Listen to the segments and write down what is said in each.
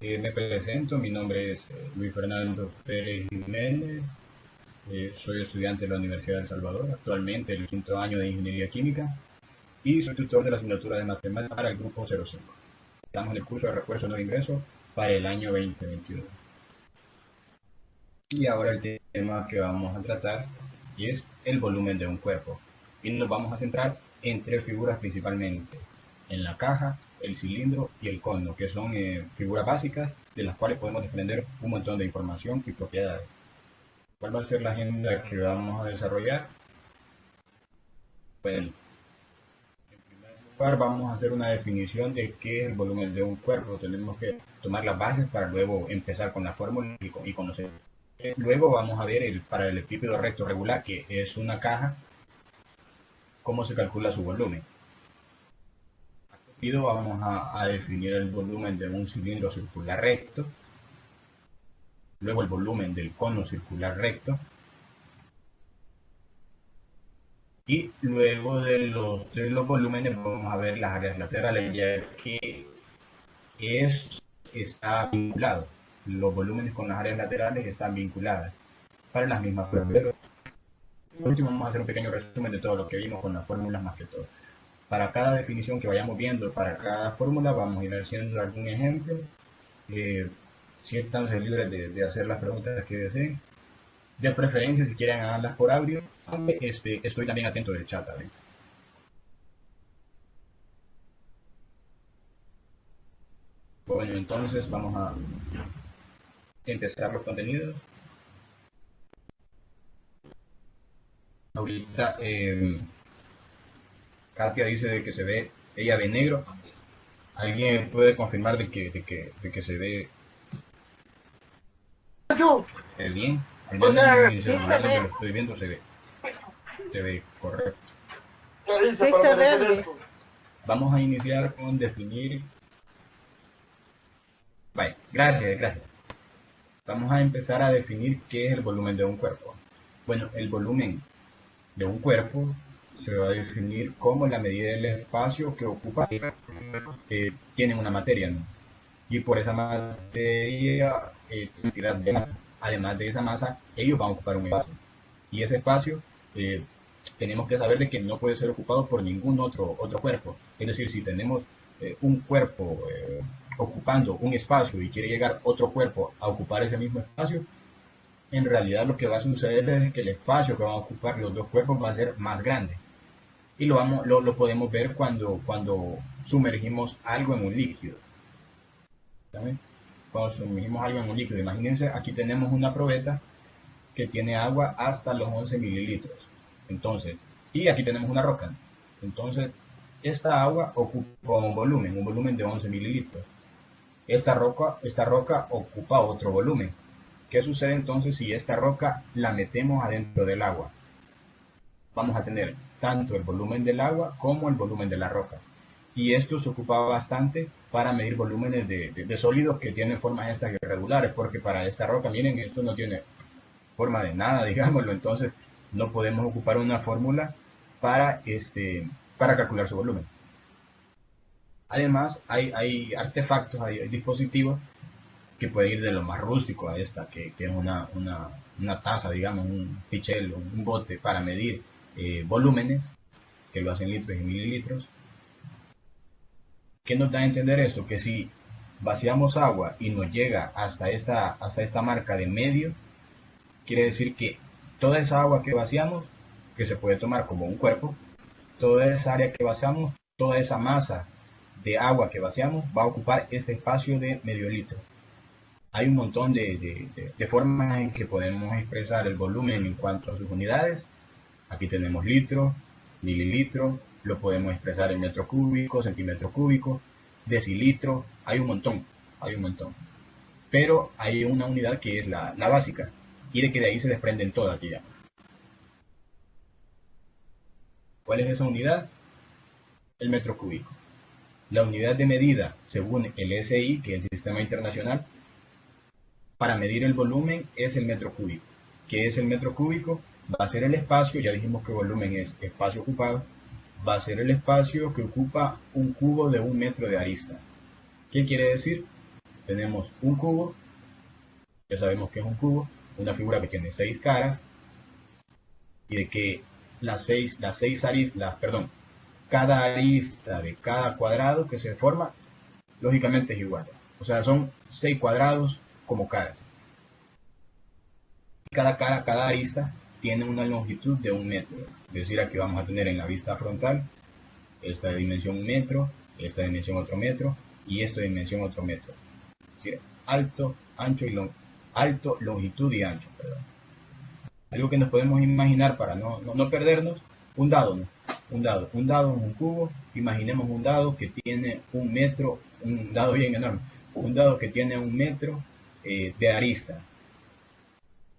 Me presento, mi nombre es Luis Fernando Pérez Jiménez, soy estudiante de la Universidad de El Salvador, actualmente el quinto año de Ingeniería Química y soy tutor de la asignatura de Matemáticas para el Grupo 05. Estamos en el curso de refuerzo no ingreso para el año 2021. Y ahora el tema que vamos a tratar es el volumen de un cuerpo. Y nos vamos a centrar en tres figuras principalmente, en la caja, el cilindro y el cono, que son figuras básicas de las cuales podemos desprender un montón de información y propiedades. ¿Cuál va a ser la agenda que vamos a desarrollar? Bueno, en primer lugar vamos a hacer una definición de qué es el volumen de un cuerpo. Tenemos que tomar las bases para luego empezar con la fórmula y conocer. Luego vamos a ver para el epípedo recto regular, que es una caja, cómo se calcula su volumen. Vamos a definir el volumen de un cilindro circular recto, luego el volumen del cono circular recto, y luego de los volúmenes vamos a ver las áreas laterales, ya que está vinculado. Los volúmenes con las áreas laterales están vinculadas para las mismas pruebas. Por último, vamos a hacer un pequeño resumen de todo lo que vimos con las fórmulas más que todo. Para cada definición que vayamos viendo, para cada fórmula, vamos a ir haciendo algún ejemplo. Siéntanse libres de hacer las preguntas que deseen. De preferencia, si quieren hacerlas por audio, estoy también atento del chat. ¿Vale? Bueno, entonces vamos a empezar los contenidos. Ahorita Katia dice de que ella ve negro. ¿Alguien puede confirmar de que se ve bien? Al menos en mi celular donde lo estoy viendo se ve correcto. Sí se ve. Vamos a iniciar con definir. Vale, gracias. Vamos a empezar a definir qué es el volumen de un cuerpo. Bueno, el volumen de un cuerpo se va a definir como la medida del espacio que ocupa tiene una materia, ¿no? Y por esa materia, cantidad de masa. Además de esa masa, ellos van a ocupar un espacio. Y ese espacio tenemos que saber de que no puede ser ocupado por ningún otro cuerpo. Es decir, si tenemos un cuerpo ocupando un espacio y quiere llegar otro cuerpo a ocupar ese mismo espacio, en realidad lo que va a suceder es que el espacio que van a ocupar los dos cuerpos va a ser más grande. Y lo podemos ver cuando sumergimos algo en un líquido. ¿Saben? Cuando sumergimos algo en un líquido, imagínense, aquí tenemos una probeta que tiene agua hasta los 11 mililitros. Entonces, y aquí tenemos una roca. Entonces, esta agua ocupa un volumen de 11 mililitros. Esta roca ocupa otro volumen. ¿Qué sucede entonces si esta roca la metemos adentro del agua? Vamos a tener tanto el volumen del agua como el volumen de la roca. Y esto se ocupa bastante para medir volúmenes de sólidos que tienen formas estas irregulares, porque para esta roca, miren, esto no tiene forma de nada, digámoslo, entonces no podemos ocupar una fórmula para calcular su volumen. Además, hay artefactos, hay dispositivos que pueden ir de lo más rústico a esta, que es una taza, digamos, un pichel, un bote para medir volúmenes, que lo hacen litros y mililitros. ¿Qué nos da a entender esto? Que si vaciamos agua y nos llega hasta esta marca de medio, quiere decir que toda esa agua que vaciamos, que se puede tomar como un cuerpo, toda esa área que vaciamos, toda esa masa de agua que vaciamos va a ocupar este espacio de medio litro. Hay un montón de formas en que podemos expresar el volumen en cuanto a sus unidades. Aquí tenemos litro, mililitro, lo podemos expresar en metro cúbico, centímetro cúbico, decilitro, hay un montón. Pero hay una unidad que es la básica, y de que de ahí se desprenden todas aquí ya. ¿Cuál es esa unidad? El metro cúbico. La unidad de medida, según el SI, que es el Sistema Internacional, para medir el volumen es el metro cúbico. ¿Qué es el metro cúbico? Va a ser el espacio, ya dijimos que volumen es espacio ocupado, va a ser el espacio que ocupa un cubo de 1 metro de arista. ¿Qué quiere decir? tenemos un cubo, ya sabemos que es un cubo, una figura que tiene 6 caras, y de que cada arista de cada cuadrado que se forma, lógicamente es igual. O sea, son 6 cuadrados como caras. Cada arista tiene una longitud de 1 metro. Es decir, aquí vamos a tener en la vista frontal esta dimensión 1 metro, esta dimensión otro metro y esta dimensión otro metro. Es decir, alto, longitud y ancho. Perdón. Algo que nos podemos imaginar para no perdernos, un dado, ¿no? Un dado es un cubo. Imaginemos un dado que tiene 1 metro, un dado bien enorme, un dado que tiene 1 metro de arista.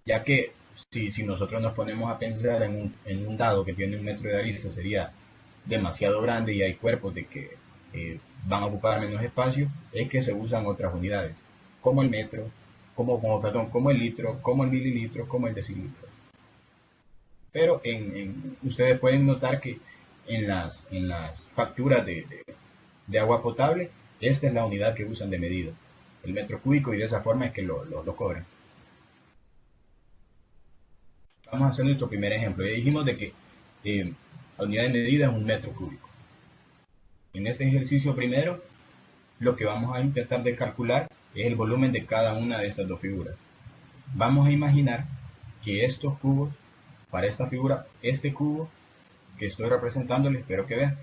Ya que si nosotros nos ponemos a pensar en un dado que tiene 1 metro de arista, sería demasiado grande y hay cuerpos de que van a ocupar menos espacio, es que se usan otras unidades, como el metro, como el litro, como el mililitro, como el decilitro. Pero ustedes pueden notar que en las facturas de agua potable, esta es la unidad que usan de medida, el metro cúbico, y de esa forma es que lo cobran. Vamos a hacer nuestro primer ejemplo. Ya dijimos de que la unidad de medida es 1 metro cúbico. En este ejercicio primero, lo que vamos a intentar de calcular es el volumen de cada una de estas dos figuras. Vamos a imaginar que estos cubos, para esta figura, este cubo que estoy representando, espero que vean,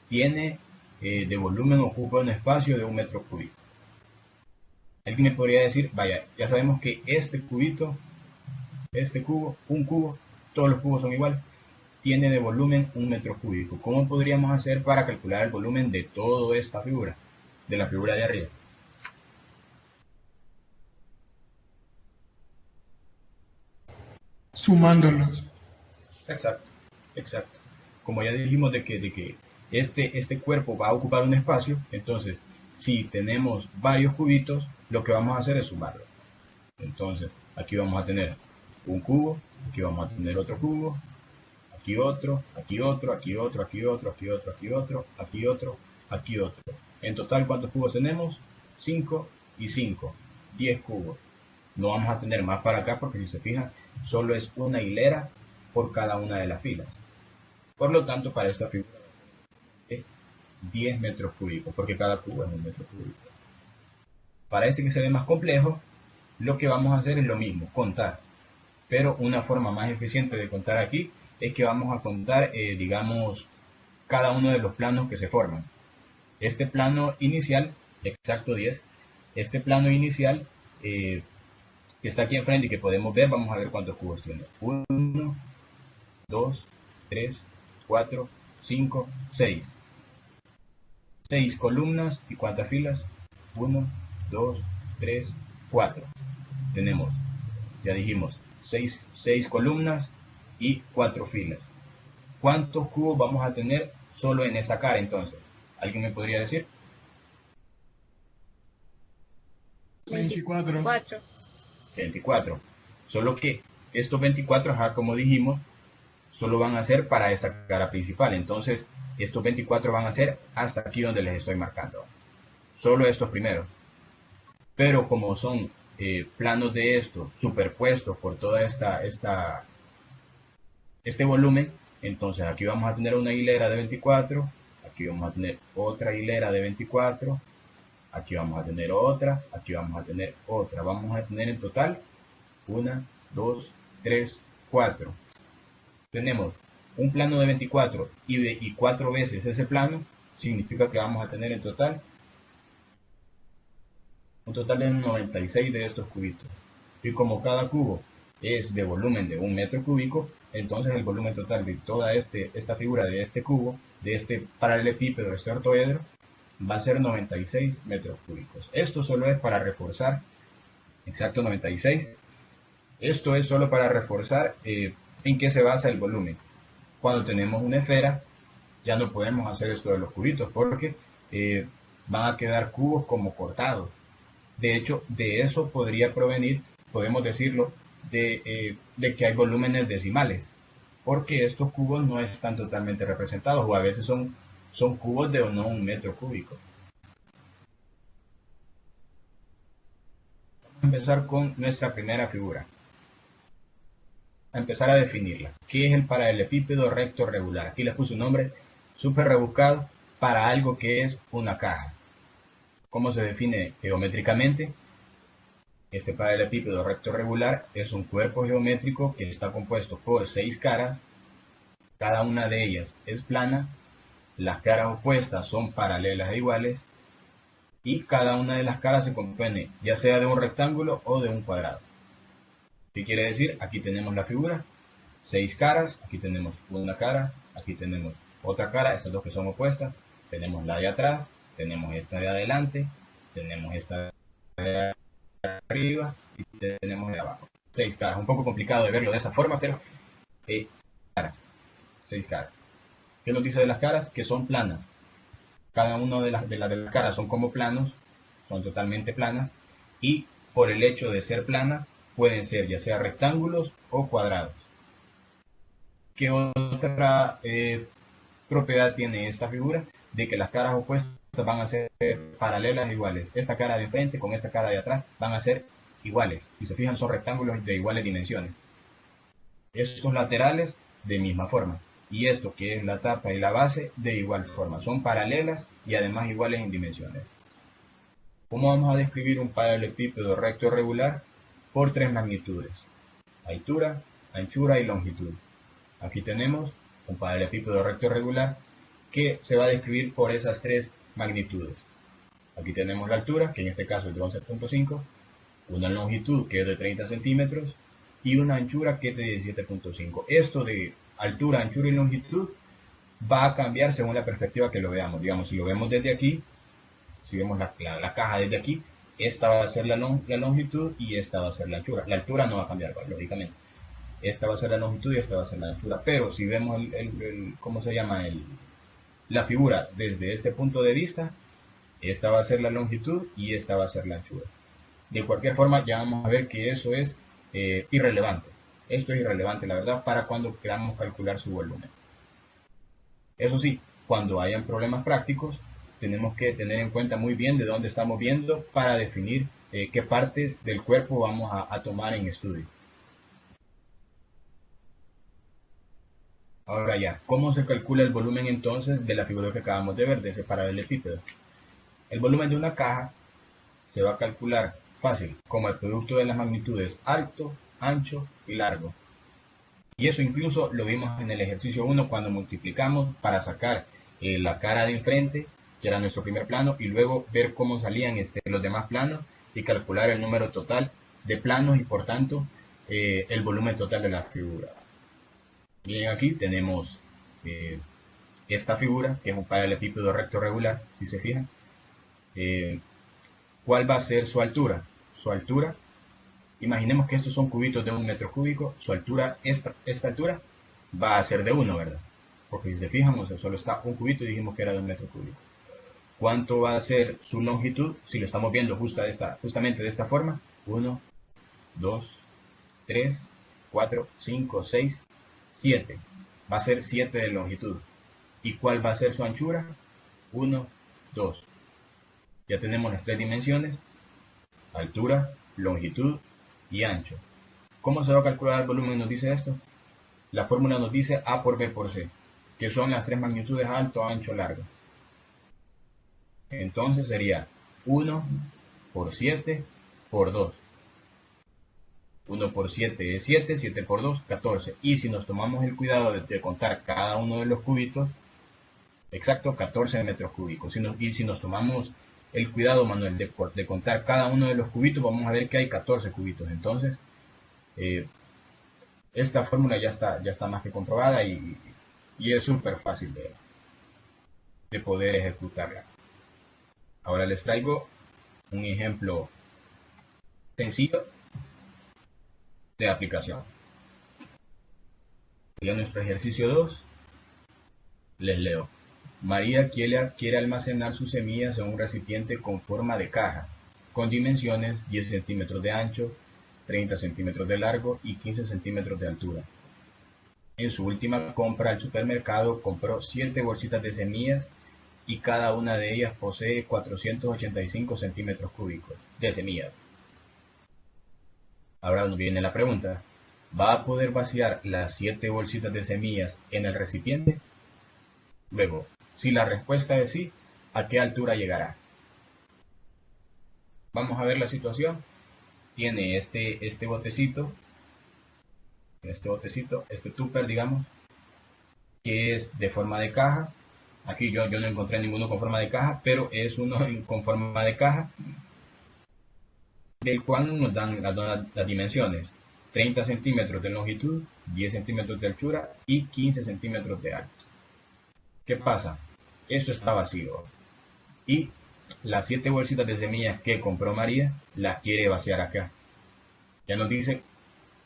tiene de volumen, ocupa un espacio de 1 metro cúbico. Alguien me podría decir, vaya, ya sabemos que este cubito, este cubo, un cubo, todos los cubos son iguales, tiene de volumen 1 metro cúbico. ¿Cómo podríamos hacer para calcular el volumen de toda esta figura, de la figura de arriba? Sumándolos. Exacto. Como ya dijimos de que este cuerpo va a ocupar un espacio, entonces si tenemos varios cubitos, lo que vamos a hacer es sumarlo. Entonces aquí vamos a tener un cubo, aquí vamos a tener otro cubo, aquí otro, aquí otro, aquí otro, aquí otro, aquí otro, aquí otro, aquí otro, aquí otro. En total, ¿cuántos cubos tenemos? 5 y 5, 10 cubos. No vamos a tener más para acá porque si se fijan, solo es una hilera por cada una de las filas. Por lo tanto, para esta figura es 10 metros cúbicos, porque cada cubo es 1 metro cúbico. Para este que se ve más complejo, lo que vamos a hacer es lo mismo, contar. Pero una forma más eficiente de contar aquí es que vamos a contar, digamos, cada uno de los planos que se forman. Este plano inicial, exacto 10, este plano inicial que está aquí enfrente y que podemos ver, vamos a ver cuántos cubos tiene. 1, 2, 3, 4, 5, 6. 6 columnas y ¿cuántas filas? 1, 2, 3, 4. Tenemos, ya dijimos, 6 columnas y 4 filas. ¿Cuántos cubos vamos a tener solo en esta cara entonces? ¿Alguien me podría decir? 24. 24. Solo que estos 24, como dijimos, solo van a ser para esta cara principal. Entonces, estos 24 van a ser hasta aquí donde les estoy marcando. Solo estos primeros. Pero como son planos de esto superpuestos por toda este volumen, entonces aquí vamos a tener una hilera de 24, aquí vamos a tener otra hilera de 24, aquí vamos a tener otra, aquí vamos a tener otra. Vamos a tener en total 1, 2, 3, 4. Tenemos un plano de 24 y 4 veces ese plano, significa que vamos a tener en total un total de 96 de estos cubitos. Y como cada cubo es de volumen de 1 metro cúbico, entonces el volumen total de toda esta figura de este cubo, de este paralelepípedo, de este ortoedro, va a ser 96 metros cúbicos. Esto solo es para reforzar, exacto 96. Esto es solo para reforzar en qué se basa el volumen. Cuando tenemos una esfera, ya no podemos hacer esto de los cubitos porque van a quedar cubos como cortados. De hecho, de eso podría provenir, podemos decirlo, de que hay volúmenes decimales, porque estos cubos no están totalmente representados, o a veces son cubos de no 1 metro cúbico. empezar con nuestra primera figura. A empezar a definirla. ¿Qué es el paralelepípedo recto regular? Aquí les puse un nombre súper rebuscado para algo que es una caja. ¿Cómo se define geométricamente? Este paralelepípedo recto regular es un cuerpo geométrico que está compuesto por 6 caras. Cada una de ellas es plana. Las caras opuestas son paralelas e iguales. Y cada una de las caras se compone ya sea de un rectángulo o de un cuadrado. ¿Qué quiere decir? Aquí tenemos la figura, 6 caras, aquí tenemos una cara, aquí tenemos otra cara, estas dos que son opuestas, tenemos la de atrás, tenemos esta de adelante, tenemos esta de arriba y tenemos de abajo. 6 caras, un poco complicado de verlo de esa forma, pero 6 caras. ¿Qué nos dice de las caras? Que son planas. Cada una de las caras son como planos, son totalmente planas, y por el hecho de ser planas, pueden ser ya sea rectángulos o cuadrados. ¿Qué otra propiedad tiene esta figura? De que las caras opuestas van a ser paralelas e iguales. Esta cara de enfrente con esta cara de atrás van a ser iguales. Si se fijan, son rectángulos de iguales dimensiones. Estos laterales de misma forma. Y esto que es la tapa y la base de igual forma. Son paralelas y además iguales en dimensiones. ¿Cómo vamos a describir un paralelepípedo recto regular? Por 3 magnitudes: altura, anchura y longitud. Aquí tenemos un paralelepípedo recto regular que se va a describir por esas 3 magnitudes. Aquí tenemos la altura, que en este caso es de 11.5, una longitud que es de 30 centímetros y una anchura que es de 17.5. Esto de altura, anchura y longitud va a cambiar según la perspectiva que lo veamos. Digamos, si lo vemos desde aquí, si vemos la caja desde aquí, esta va a ser la longitud y esta va a ser la anchura. La altura no va a cambiar, lógicamente. Esta va a ser la longitud y esta va a ser la anchura. Pero si vemos ¿cómo se llama? La figura desde este punto de vista, esta va a ser la longitud y esta va a ser la anchura. De cualquier forma, ya vamos a ver que eso es irrelevante. Esto es irrelevante, la verdad, para cuando queramos calcular su volumen. Eso sí, cuando hayan problemas prácticos, tenemos que tener en cuenta muy bien de dónde estamos viendo para definir qué partes del cuerpo vamos a tomar en estudio. Ahora ya, ¿cómo se calcula el volumen entonces de la figura que acabamos de ver, de ese paralelepípedo? El volumen de una caja se va a calcular fácil, como el producto de las magnitudes alto, ancho y largo. Y eso incluso lo vimos en el ejercicio 1 cuando multiplicamos para sacar la cara de enfrente, que era nuestro primer plano, y luego ver cómo salían los demás planos y calcular el número total de planos y por tanto el volumen total de la figura. Bien, aquí tenemos esta figura, que es un paralelepípedo recto regular, si se fijan. ¿Cuál va a ser su altura? Su altura, imaginemos que estos son cubitos de 1 metro cúbico, su altura, esta altura, va a ser de 1, ¿verdad? Porque si se fijan, solo está un cubito y dijimos que era de 1 metro cúbico. ¿Cuánto va a ser su longitud? Si lo estamos viendo justamente de esta forma, 1, 2, 3, 4, 5, 6, 7. Va a ser 7 de longitud. ¿Y cuál va a ser su anchura? 1, 2. Ya tenemos las 3 dimensiones: altura, longitud y ancho. ¿Cómo se va a calcular el volumen? Nos dice esto. La fórmula nos dice A por B por C, que son las 3 magnitudes alto, ancho, largo. Entonces sería 1 por 7 por 2. 1 por 7 es 7, 7 por 2, 14. Y si nos tomamos el cuidado de contar cada uno de los cubitos, exacto, 14 metros cúbicos. Y si nos tomamos el cuidado, Manuel, de contar cada uno de los cubitos, vamos a ver que hay 14 cubitos. Entonces, esta fórmula ya está más que comprobada y es súper fácil de poder ejecutarla. Ahora les traigo un ejemplo sencillo de aplicación. Ya nuestro ejercicio 2, les leo. María quiere almacenar sus semillas en un recipiente con forma de caja, con dimensiones 10 centímetros de ancho, 30 centímetros de largo y 15 centímetros de altura. En su última compra al supermercado compró 7 bolsitas de semillas y cada una de ellas posee 485 centímetros cúbicos de semillas. Ahora nos viene la pregunta. ¿Va a poder vaciar las 7 bolsitas de semillas en el recipiente? Luego, si la respuesta es sí, ¿a qué altura llegará? Vamos a ver la situación. Tiene este tupper, digamos, que es de forma de caja. Aquí yo no encontré ninguno con forma de caja, pero es uno con forma de caja, del cual nos dan las dimensiones. 30 centímetros de longitud, 10 centímetros de anchura y 15 centímetros de alto. ¿Qué pasa? Eso está vacío. Y las 7 bolsitas de semillas que compró María las quiere vaciar acá. Ya nos dice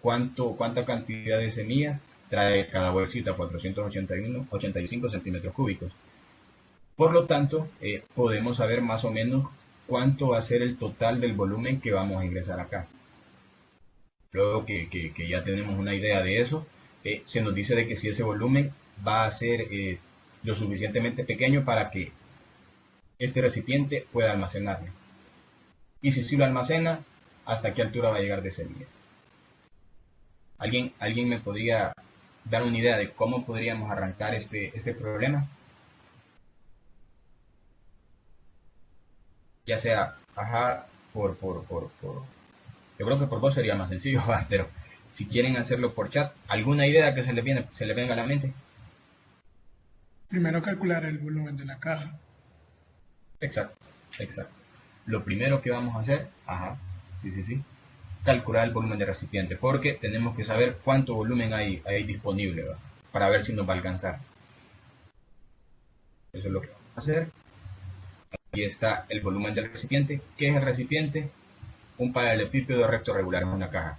cuánta cantidad de semillas trae cada bolsita, 485 centímetros cúbicos. Por lo tanto, podemos saber más o menos cuánto va a ser el total del volumen que vamos a ingresar acá. Luego que ya tenemos una idea de eso, se nos dice de que si ese volumen va a ser lo suficientemente pequeño para que este recipiente pueda almacenarlo. Y si sí lo almacena, ¿hasta qué altura va a llegar de semilla? ¿Alguien me podría dar una idea de cómo podríamos arrancar este problema? Ya sea, ajá, yo creo que por vos sería más sencillo, pero si quieren hacerlo por chat, ¿alguna idea que se le venga a la mente? Primero calcular el volumen de la caja. Exacto, exacto. Lo primero que vamos a hacer, sí, calcular el volumen del recipiente, porque tenemos que saber cuánto volumen hay disponible, ¿va? Para ver si nos va a alcanzar. Eso es lo que vamos a hacer. Aquí está el volumen del recipiente. ¿Qué es el recipiente? Un paralelepípedo recto regular en una caja.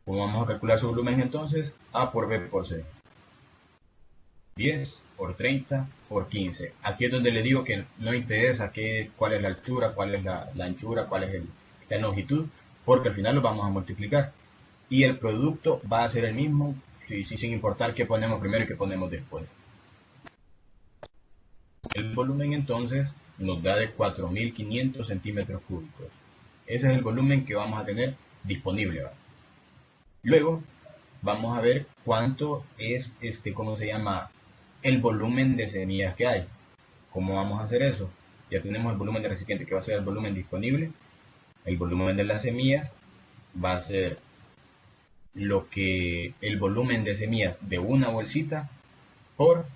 ¿Cómo vamos a calcular su volumen entonces? A por B por C. 10 por 30 por 15. Aquí es donde le digo que no interesa cuál es la altura, cuál es la anchura, cuál es la longitud, porque al final lo vamos a multiplicar. Y el producto va a ser el mismo, sin importar qué ponemos primero y qué ponemos después. El volumen entonces nos da de 4.500 centímetros cúbicos. Ese es el volumen que vamos a tener disponible, ¿va? Luego vamos a ver cuánto es ¿cómo se llama? El volumen de semillas que hay. ¿Cómo vamos a hacer eso? Ya tenemos el volumen de recipiente, que va a ser el volumen disponible. El volumen de las semillas va a ser el volumen de semillas de una bolsita por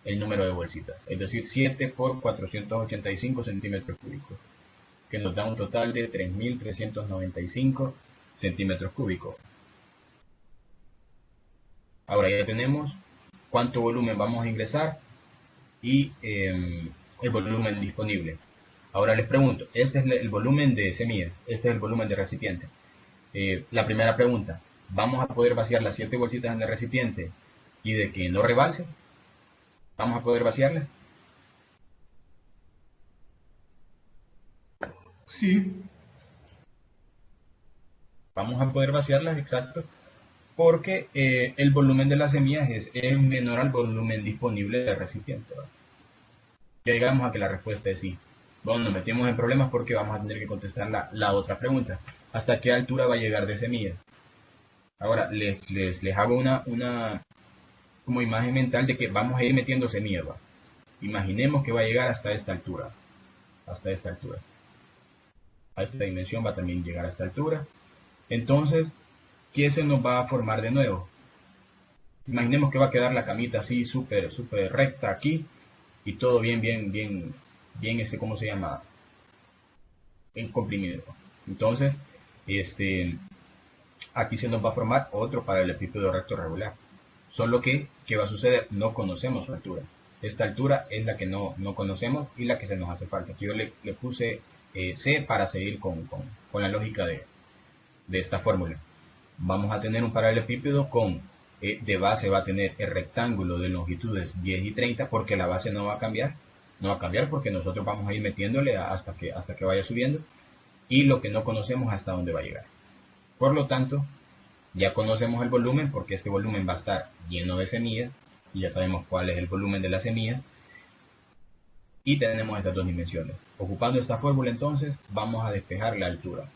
el número de bolsitas, es decir, 7 por 485 centímetros cúbicos, que nos da un total de 3.395 centímetros cúbicos. Ahora ya tenemos cuánto volumen vamos a ingresar y el volumen disponible. Ahora les pregunto, este es el volumen de semillas, este es el volumen de recipiente. La primera pregunta, ¿vamos a poder vaciar las 7 bolsitas en el recipiente y de que no rebalse? ¿Vamos a poder vaciarlas? Sí. Vamos a poder vaciarlas, exacto, porque el volumen de las semillas es menor al volumen disponible del recipiente, ¿verdad? Ya llegamos a que la respuesta es sí. Bueno, nos metimos en problemas porque vamos a tener que contestar la otra pregunta. ¿Hasta qué altura va a llegar de semilla? Ahora, les hago una como imagen mental de que vamos a ir metiendo semillas, ¿va? Imaginemos que va a llegar hasta esta altura. Hasta esta altura. A esta dimensión va a también llegar a esta altura. Entonces, ¿qué se nos va a formar de nuevo? Imaginemos que va a quedar la camita así súper recta aquí y todo bien, ¿cómo se llama? En comprimido. Entonces, aquí se nos va a formar otro paralelepípedo recto regular. Solo que, ¿qué va a suceder? No conocemos su altura. Esta altura es la que no conocemos y la que se nos hace falta. Aquí yo le puse C para seguir con la lógica de esta fórmula. Vamos a tener un paralelepípedo con de base va a tener el rectángulo de longitudes 10 y 30 porque la base no va a cambiar. No va a cambiar porque nosotros vamos a ir metiéndole hasta que vaya subiendo y lo que no conocemos hasta dónde va a llegar. Por lo tanto, ya conocemos el volumen porque este volumen va a estar lleno de semillas y ya sabemos cuál es el volumen de la semilla y tenemos estas dos dimensiones. Ocupando esta fórmula entonces vamos a despejar la altura.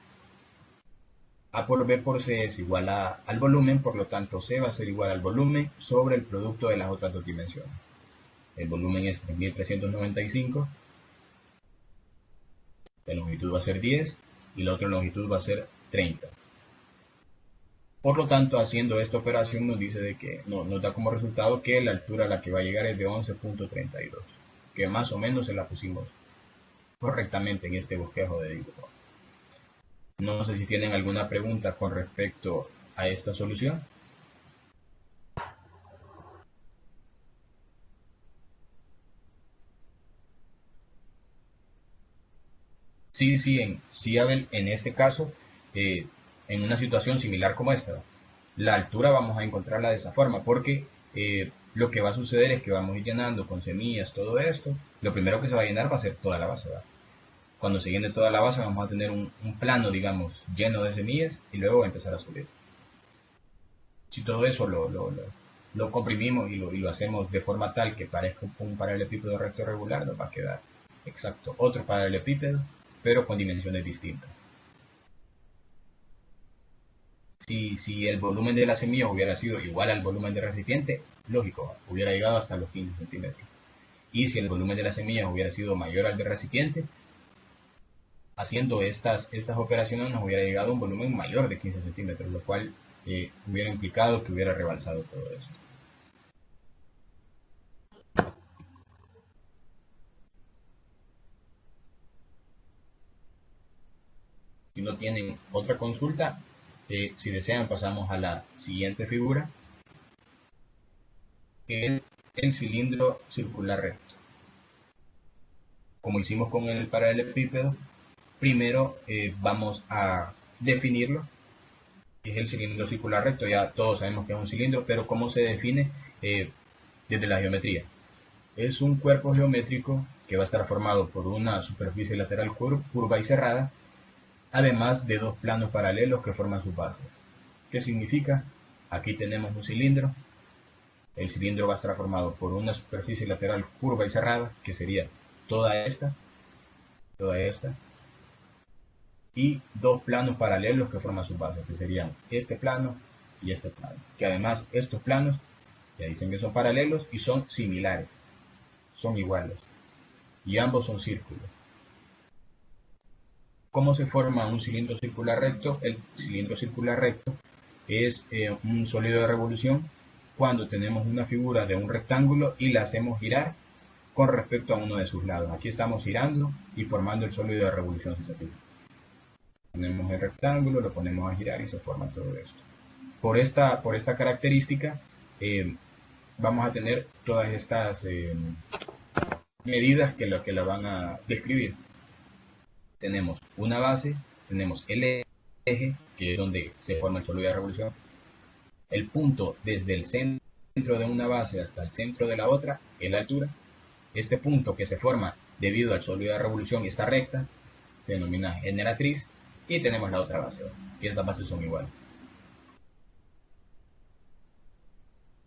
A por B por C es igual al volumen, por lo tanto C va a ser igual al volumen sobre el producto de las otras dos dimensiones. El volumen es 3395, la longitud va a ser 10 y la otra longitud va a ser 30. Por lo tanto, haciendo esta operación nos dice de que nos da como resultado que la altura a la que va a llegar es de 11.32, que más o menos se la pusimos correctamente en este bosquejo de dibujo. No sé si tienen alguna pregunta con respecto a esta solución. Sí, Abel, en este caso, en una situación similar como esta, la altura vamos a encontrarla de esa forma, porque lo que va a suceder es que vamos a ir llenando con semillas todo esto. Lo primero que se va a llenar va a ser toda la base, ¿verdad? Cuando se llene toda la base vamos a tener un plano, digamos, lleno de semillas y luego va a empezar a subir. Si todo eso lo comprimimos y lo hacemos de forma tal que parezca un paralelepípedo recto regular, nos va a quedar exacto otro paralelepípedo, pero con dimensiones distintas. Si el volumen de la semilla hubiera sido igual al volumen del recipiente, lógico, hubiera llegado hasta los 15 centímetros. Y si el volumen de la semilla hubiera sido mayor al del recipiente, haciendo estas operaciones nos hubiera llegado a un volumen mayor de 15 centímetros, lo cual hubiera implicado que hubiera rebalsado todo eso. Si no tienen otra consulta, si desean pasamos a la siguiente figura, que es el cilindro circular recto. Como hicimos con el paralelepípedo, primero vamos a definirlo, que es el cilindro circular recto. Ya todos sabemos que es un cilindro, pero ¿cómo se define desde la geometría? Es un cuerpo geométrico que va a estar formado por una superficie lateral curva y cerrada, además de dos planos paralelos que forman sus bases. ¿Qué significa? Aquí tenemos un cilindro. El cilindro va a estar formado por una superficie lateral curva y cerrada, que sería toda esta, y dos planos paralelos que forman sus bases, que serían este plano y este plano. Que además estos planos ya dicen que son paralelos y son similares, son iguales, y ambos son círculos. ¿Cómo se forma un cilindro circular recto? El cilindro circular recto es un sólido de revolución cuando tenemos una figura de un rectángulo y la hacemos girar con respecto a uno de sus lados. Aquí estamos girando y formando el sólido de revolución, si se fijan. Ponemos el rectángulo, lo ponemos a girar y se forma todo esto. Por esta característica vamos a tener todas estas medidas que la van a describir. Tenemos una base, tenemos el eje, que es donde se forma el sólido de revolución. El punto desde el centro de una base hasta el centro de la otra es la altura. Este punto que se forma debido al sólido de revolución y esta recta se denomina generatriz. Y tenemos la otra base, y estas bases son iguales.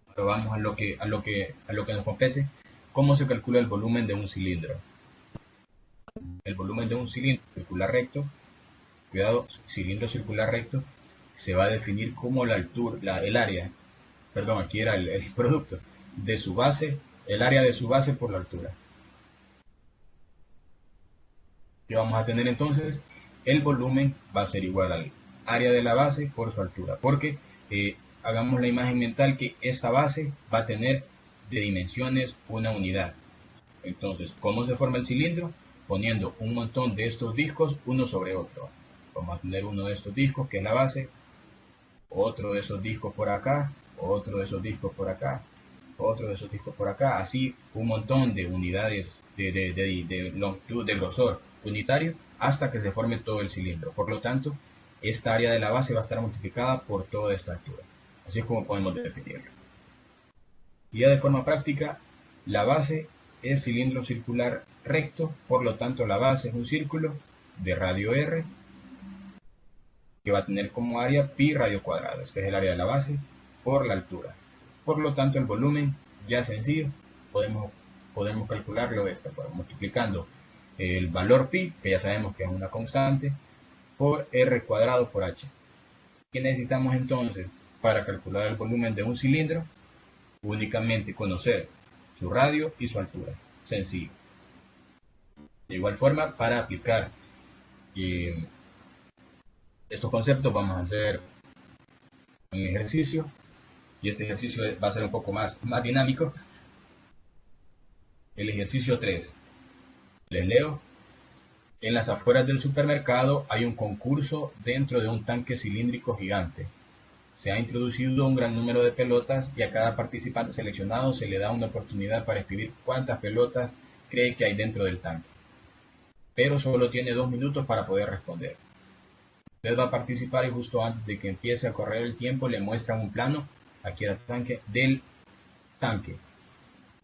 Pero vamos a lo que nos compete. ¿Cómo se calcula el volumen de un cilindro? El volumen de un cilindro circular recto, cuidado, cilindro circular recto, se va a definir como la altura, el área, perdón, aquí era el producto, de su base, el área de su base por la altura. ¿Qué vamos a tener entonces? El volumen va a ser igual al área de la base por su altura, porque hagamos la imagen mental que esta base va a tener de dimensiones una unidad. Entonces, ¿cómo se forma el cilindro? Poniendo un montón de estos discos uno sobre otro. Vamos a tener uno de estos discos que es la base, otro de esos discos por acá, otro de esos discos por acá, otro de esos discos por acá, así un montón de unidades de longitud, de grosor unitario, hasta que se forme todo el cilindro. Por lo tanto, esta área de la base va a estar multiplicada por toda esta altura. Así es como podemos definirlo. Y ya de forma práctica, la base es cilindro circular recto, por lo tanto la base es un círculo de radio R, que va a tener como área pi radio cuadrado. Este es el área de la base por la altura. Por lo tanto, el volumen ya sencillo, podemos calcularlo de esta forma, multiplicando el valor pi, que ya sabemos que es una constante, por r cuadrado por h. ¿Qué necesitamos entonces para calcular el volumen de un cilindro? Únicamente conocer su radio y su altura. Sencillo. De igual forma, para aplicar estos conceptos vamos a hacer un ejercicio, y este ejercicio va a ser un poco más dinámico. El ejercicio 3. Les leo. En las afueras del supermercado hay un concurso dentro de un tanque cilíndrico gigante. Se ha introducido un gran número de pelotas y a cada participante seleccionado se le da una oportunidad para escribir cuántas pelotas cree que hay dentro del tanque. Pero solo tiene 2 minutos para poder responder. Usted va a participar y justo antes de que empiece a correr el tiempo le muestran un plano, aquí el tanque, del tanque.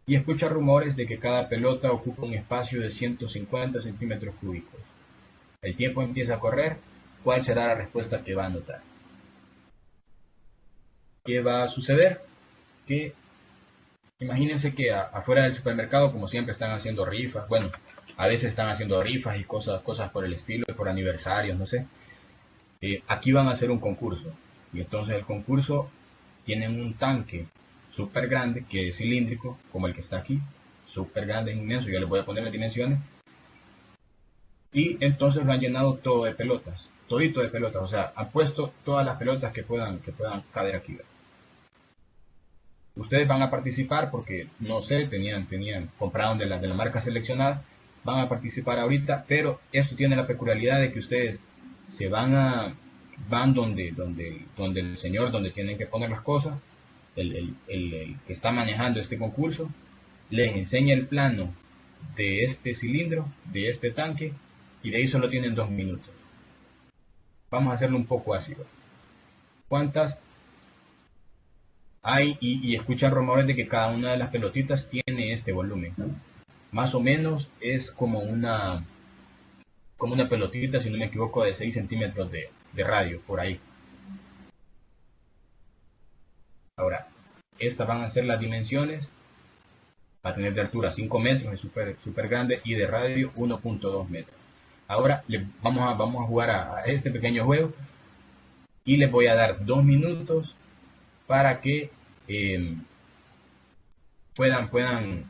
Y escucha rumores de que cada pelota ocupa un espacio de 150 centímetros cúbicos. El tiempo empieza a correr. ¿Cuál será la respuesta que va a anotar? ¿Qué va a suceder? Que imagínense que afuera del supermercado, como siempre, están haciendo rifas. Bueno, a veces están haciendo rifas y cosas por el estilo, por aniversarios, no sé. Aquí van a hacer un concurso. Y entonces el concurso tienen un tanque súper grande, que es cilíndrico, como el que está aquí. Súper grande, inmenso. Ya les voy a poner las dimensiones. Y entonces lo han llenado todo de pelotas. Todito de pelotas. O sea, han puesto todas las pelotas que puedan caber aquí. Ustedes van a participar porque, no sé, compraron de la marca seleccionada, van a participar ahorita, pero esto tiene la peculiaridad de que ustedes van donde el señor, donde tienen que poner las cosas, el que está manejando este concurso, les enseña el plano de este cilindro, de este tanque, y de ahí solo tienen 2 minutos. Vamos a hacerlo un poco ácido. ¿Cuántas hay? Y escuchan rumores de que cada una de las pelotitas tiene este volumen. Más o menos es como una pelotita, si no me equivoco, de 6 centímetros de radio, por ahí. Ahora, estas van a ser las dimensiones. Va a tener de altura 5 metros, es súper grande, y de radio 1.2 metros. Ahora vamos a jugar a este pequeño juego y les voy a dar 2 minutos para que puedan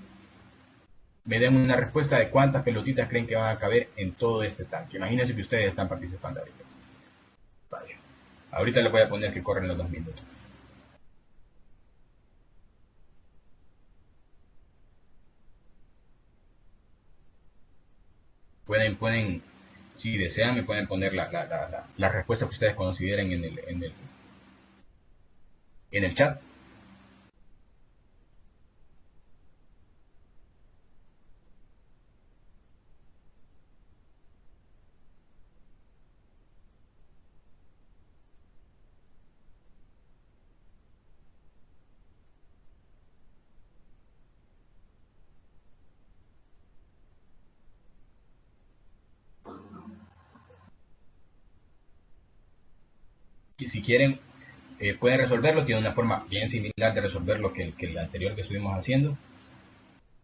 me den una respuesta de cuántas pelotitas creen que van a caber en todo este tanque. Imagínense que ustedes están participando ahorita. Vale. Ahorita les voy a poner que corren los 2 minutos. Pueden, si desean, me pueden poner la respuesta que ustedes consideren en el chat. Y si quieren, pueden resolverlo. Tiene una forma bien similar de resolverlo que el anterior que estuvimos haciendo.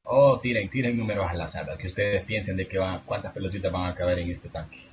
O tiren números al azar, que ustedes piensen de cuántas pelotitas van a caber en este tanque.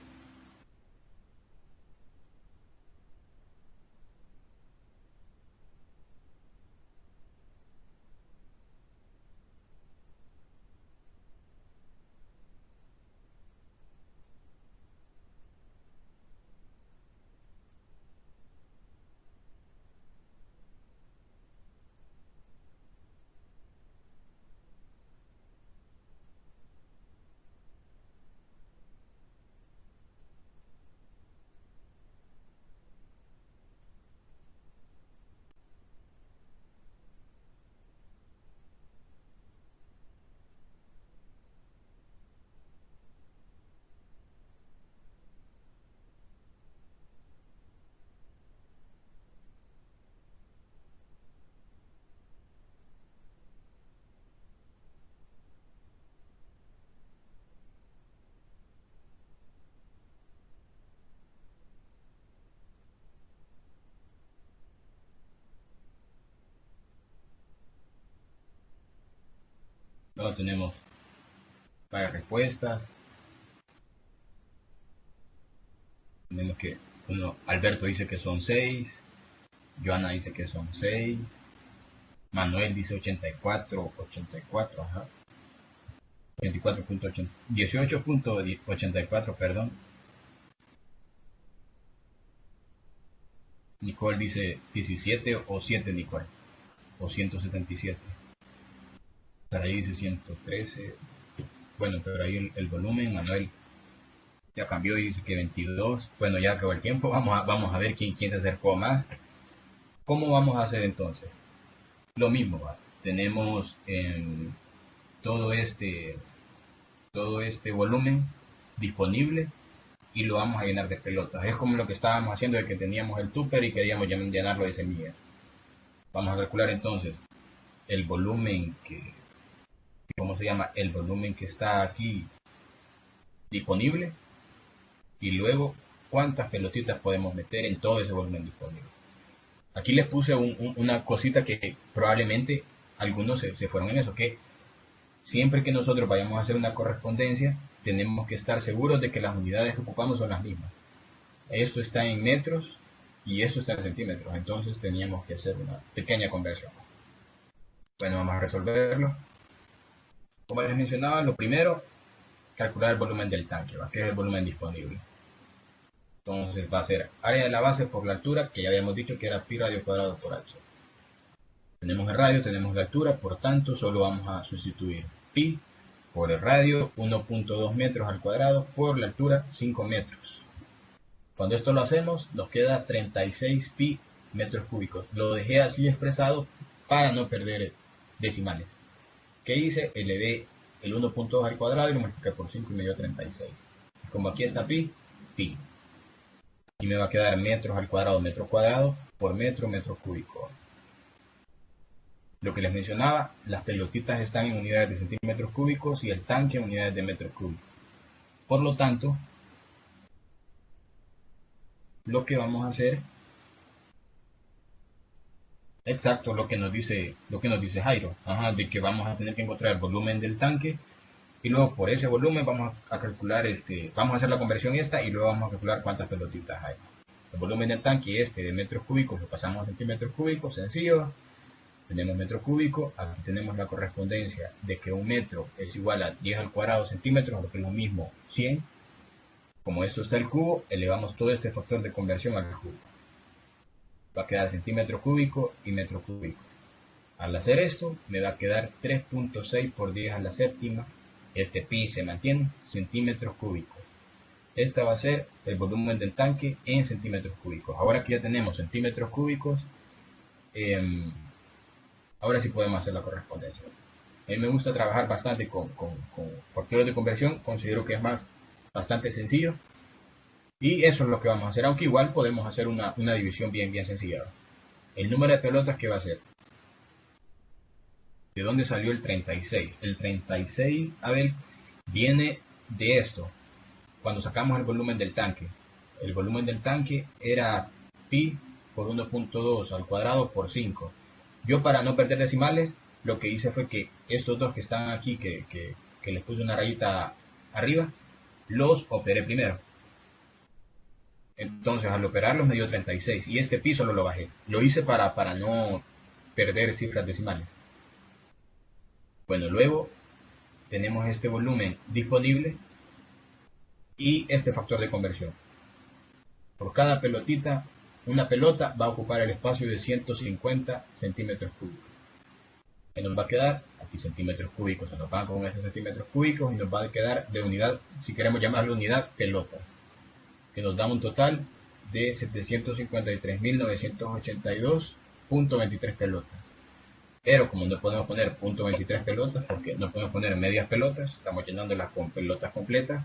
Luego tenemos varias respuestas. Tenemos que Alberto dice que son 6, Joana dice que son 6, Manuel dice 84, ajá. 18.84, perdón. Nicole dice 17 o 7, Nicole, o 177. Saraí dice 113. Bueno, pero ahí el volumen, Manuel ya cambió y dice que 22. Bueno, ya acabó el tiempo. Vamos a ver quién se acercó más. ¿Cómo vamos a hacer entonces? Lo mismo, ¿va? Tenemos todo este volumen disponible y lo vamos a llenar de pelotas. Es como lo que estábamos haciendo de que teníamos el tupper y queríamos llenarlo de semillas. Vamos a calcular entonces el volumen ¿cómo se llama? El volumen que está aquí disponible y luego cuántas pelotitas podemos meter en todo ese volumen disponible. Aquí les puse una cosita que probablemente algunos se fueron en eso, que siempre que nosotros vayamos a hacer una correspondencia, tenemos que estar seguros de que las unidades que ocupamos son las mismas. Esto está en metros y esto está en centímetros, entonces teníamos que hacer una pequeña conversión. Bueno, vamos a resolverlo. Como les mencionaba, lo primero, calcular el volumen del tanque, ¿va? Que es el volumen disponible. Entonces va a ser área de la base por la altura, que ya habíamos dicho que era pi radio cuadrado por h. Tenemos el radio, tenemos la altura, por tanto solo vamos a sustituir pi por el radio, 1.2 metros al cuadrado, por la altura, 5 metros. Cuando esto lo hacemos, nos queda 36 pi metros cúbicos. Lo dejé así expresado para no perder decimales. ¿Qué hice? Elevé el 1.2 al cuadrado y lo multipliqué por 5 y me dio 36. Como aquí está pi, pi. Y me va a quedar metros al cuadrado, metro cuadrado, por metro, metro cúbico. Lo que les mencionaba, las pelotitas están en unidades de centímetros cúbicos y el tanque en unidades de metros cúbicos. Por lo tanto, lo que vamos a hacer, exacto lo que nos dice Jairo, de que vamos a tener que encontrar el volumen del tanque y luego por ese volumen vamos a calcular, vamos a hacer la conversión esta y luego vamos a calcular cuántas pelotitas hay. El volumen del tanque de metros cúbicos lo pasamos a centímetros cúbicos, sencillo. Tenemos metro cúbico, aquí tenemos la correspondencia de que un metro es igual a 10 al cuadrado centímetros, lo que es lo mismo 100. Como esto está el cubo, elevamos todo este factor de conversión al cubo. Va a quedar centímetro cúbico y metro cúbico. Al hacer esto, me va a quedar 3.6 por 10 a la séptima. Este pi se mantiene, centímetros cúbicos. Este va a ser el volumen del tanque en centímetros cúbicos. Ahora que ya tenemos centímetros cúbicos, ahora sí podemos hacer la correspondencia. A mí me gusta trabajar bastante con factores de conversión, considero que es bastante sencillo. Y eso es lo que vamos a hacer, aunque igual podemos hacer una división bien sencilla. El número de pelotas que va a ser. ¿De dónde salió el 36? El 36, a ver, viene de esto. Cuando sacamos el volumen del tanque. El volumen del tanque era pi por 1.2 al cuadrado por 5. Yo, para no perder decimales, lo que hice fue que estos dos que están aquí, que les puse una rayita arriba, los operé primero. Entonces, al operarlos me dio 36. Y este pi solo lo bajé. Lo hice para no perder cifras decimales. Bueno, luego tenemos este volumen disponible y este factor de conversión. Por cada pelotita, una pelota va a ocupar el espacio de 150 centímetros cúbicos. ¿Qué nos va a quedar? Aquí centímetros cúbicos, se nos van con esos centímetros cúbicos y nos va a quedar de unidad, si queremos llamarlo unidad, pelotas, que nos da un total de 753.982.23 pelotas. Pero como no podemos poner .23 pelotas, porque no podemos poner medias pelotas, estamos llenándolas con pelotas completas,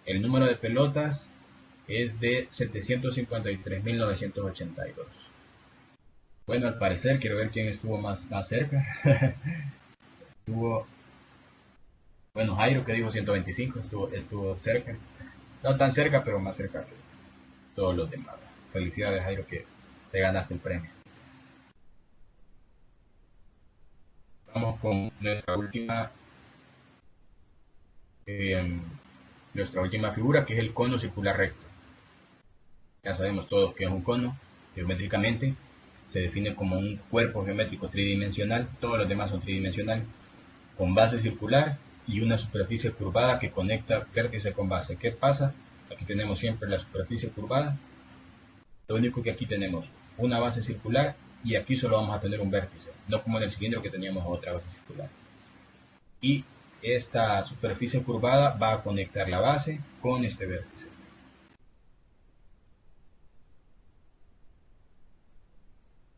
el número de pelotas es de 753.982. Bueno, al parecer, quiero ver quién estuvo más cerca. Bueno, Jairo, que dijo 125, estuvo cerca. No tan cerca, pero más cerca que todos los demás. Felicidades, Jairo, que te ganaste el premio. Vamos con nuestra última figura, que es el cono circular recto. Ya sabemos todos que es un cono, geométricamente. Se define como un cuerpo geométrico tridimensional, todos los demás son tridimensionales, con base circular y una superficie curvada que conecta vértice con base. ¿Qué pasa? Aquí tenemos siempre la superficie curvada. Lo único que aquí tenemos una base circular y aquí solo vamos a tener un vértice, no como en el cilindro que teníamos otra base circular. Y esta superficie curvada va a conectar la base con este vértice.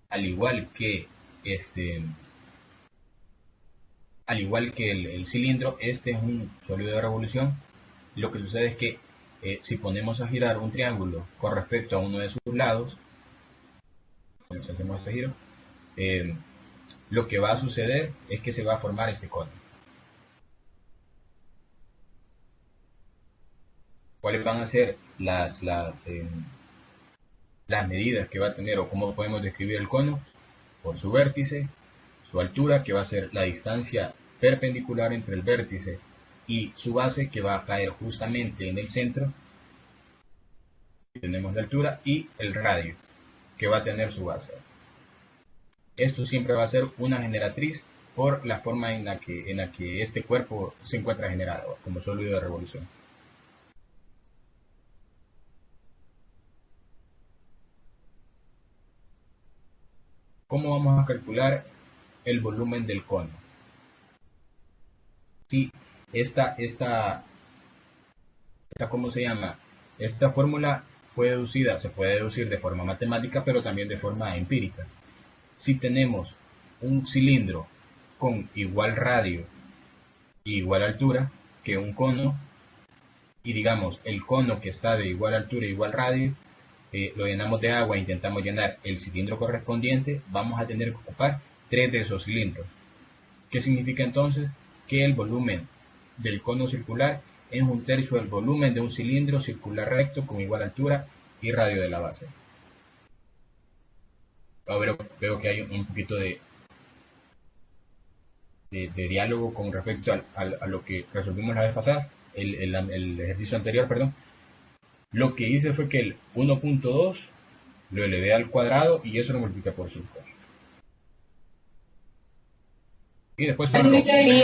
Al igual que el cilindro, este es un sólido de revolución. Lo que sucede es que si ponemos a girar un triángulo con respecto a uno de sus lados, si hacemos este giro, eh, lo que va a suceder es que se va a formar este cono. ¿Cuáles van a ser las medidas que va a tener o cómo podemos describir el cono? Por su vértice, su altura, que va a ser la distancia perpendicular entre el vértice y su base, que va a caer justamente en el centro. Tenemos la altura y el radio, que va a tener su base. Esto siempre va a ser una generatriz por la forma en la que este cuerpo se encuentra generado como sólido de revolución. ¿Cómo vamos a calcular el volumen del cono? Si ¿cómo se llama? Esta fórmula fue deducida, se puede deducir de forma matemática, pero también de forma empírica. Si tenemos un cilindro con igual radio y igual altura que un cono, y digamos el cono que está de igual altura e igual radio, lo llenamos de agua e intentamos llenar el cilindro correspondiente, vamos a tener que ocupar 3 de esos cilindros. ¿Qué significa entonces? Que el volumen del cono circular es 1/3 del volumen de un cilindro circular recto con igual altura y radio de la base. Ahora veo que hay un poquito de diálogo con respecto a lo que resolvimos la vez pasada, el ejercicio anterior, perdón. Lo que hice fue que el 1.2 lo elevé al cuadrado y eso lo multipliqué por 5. Y después Y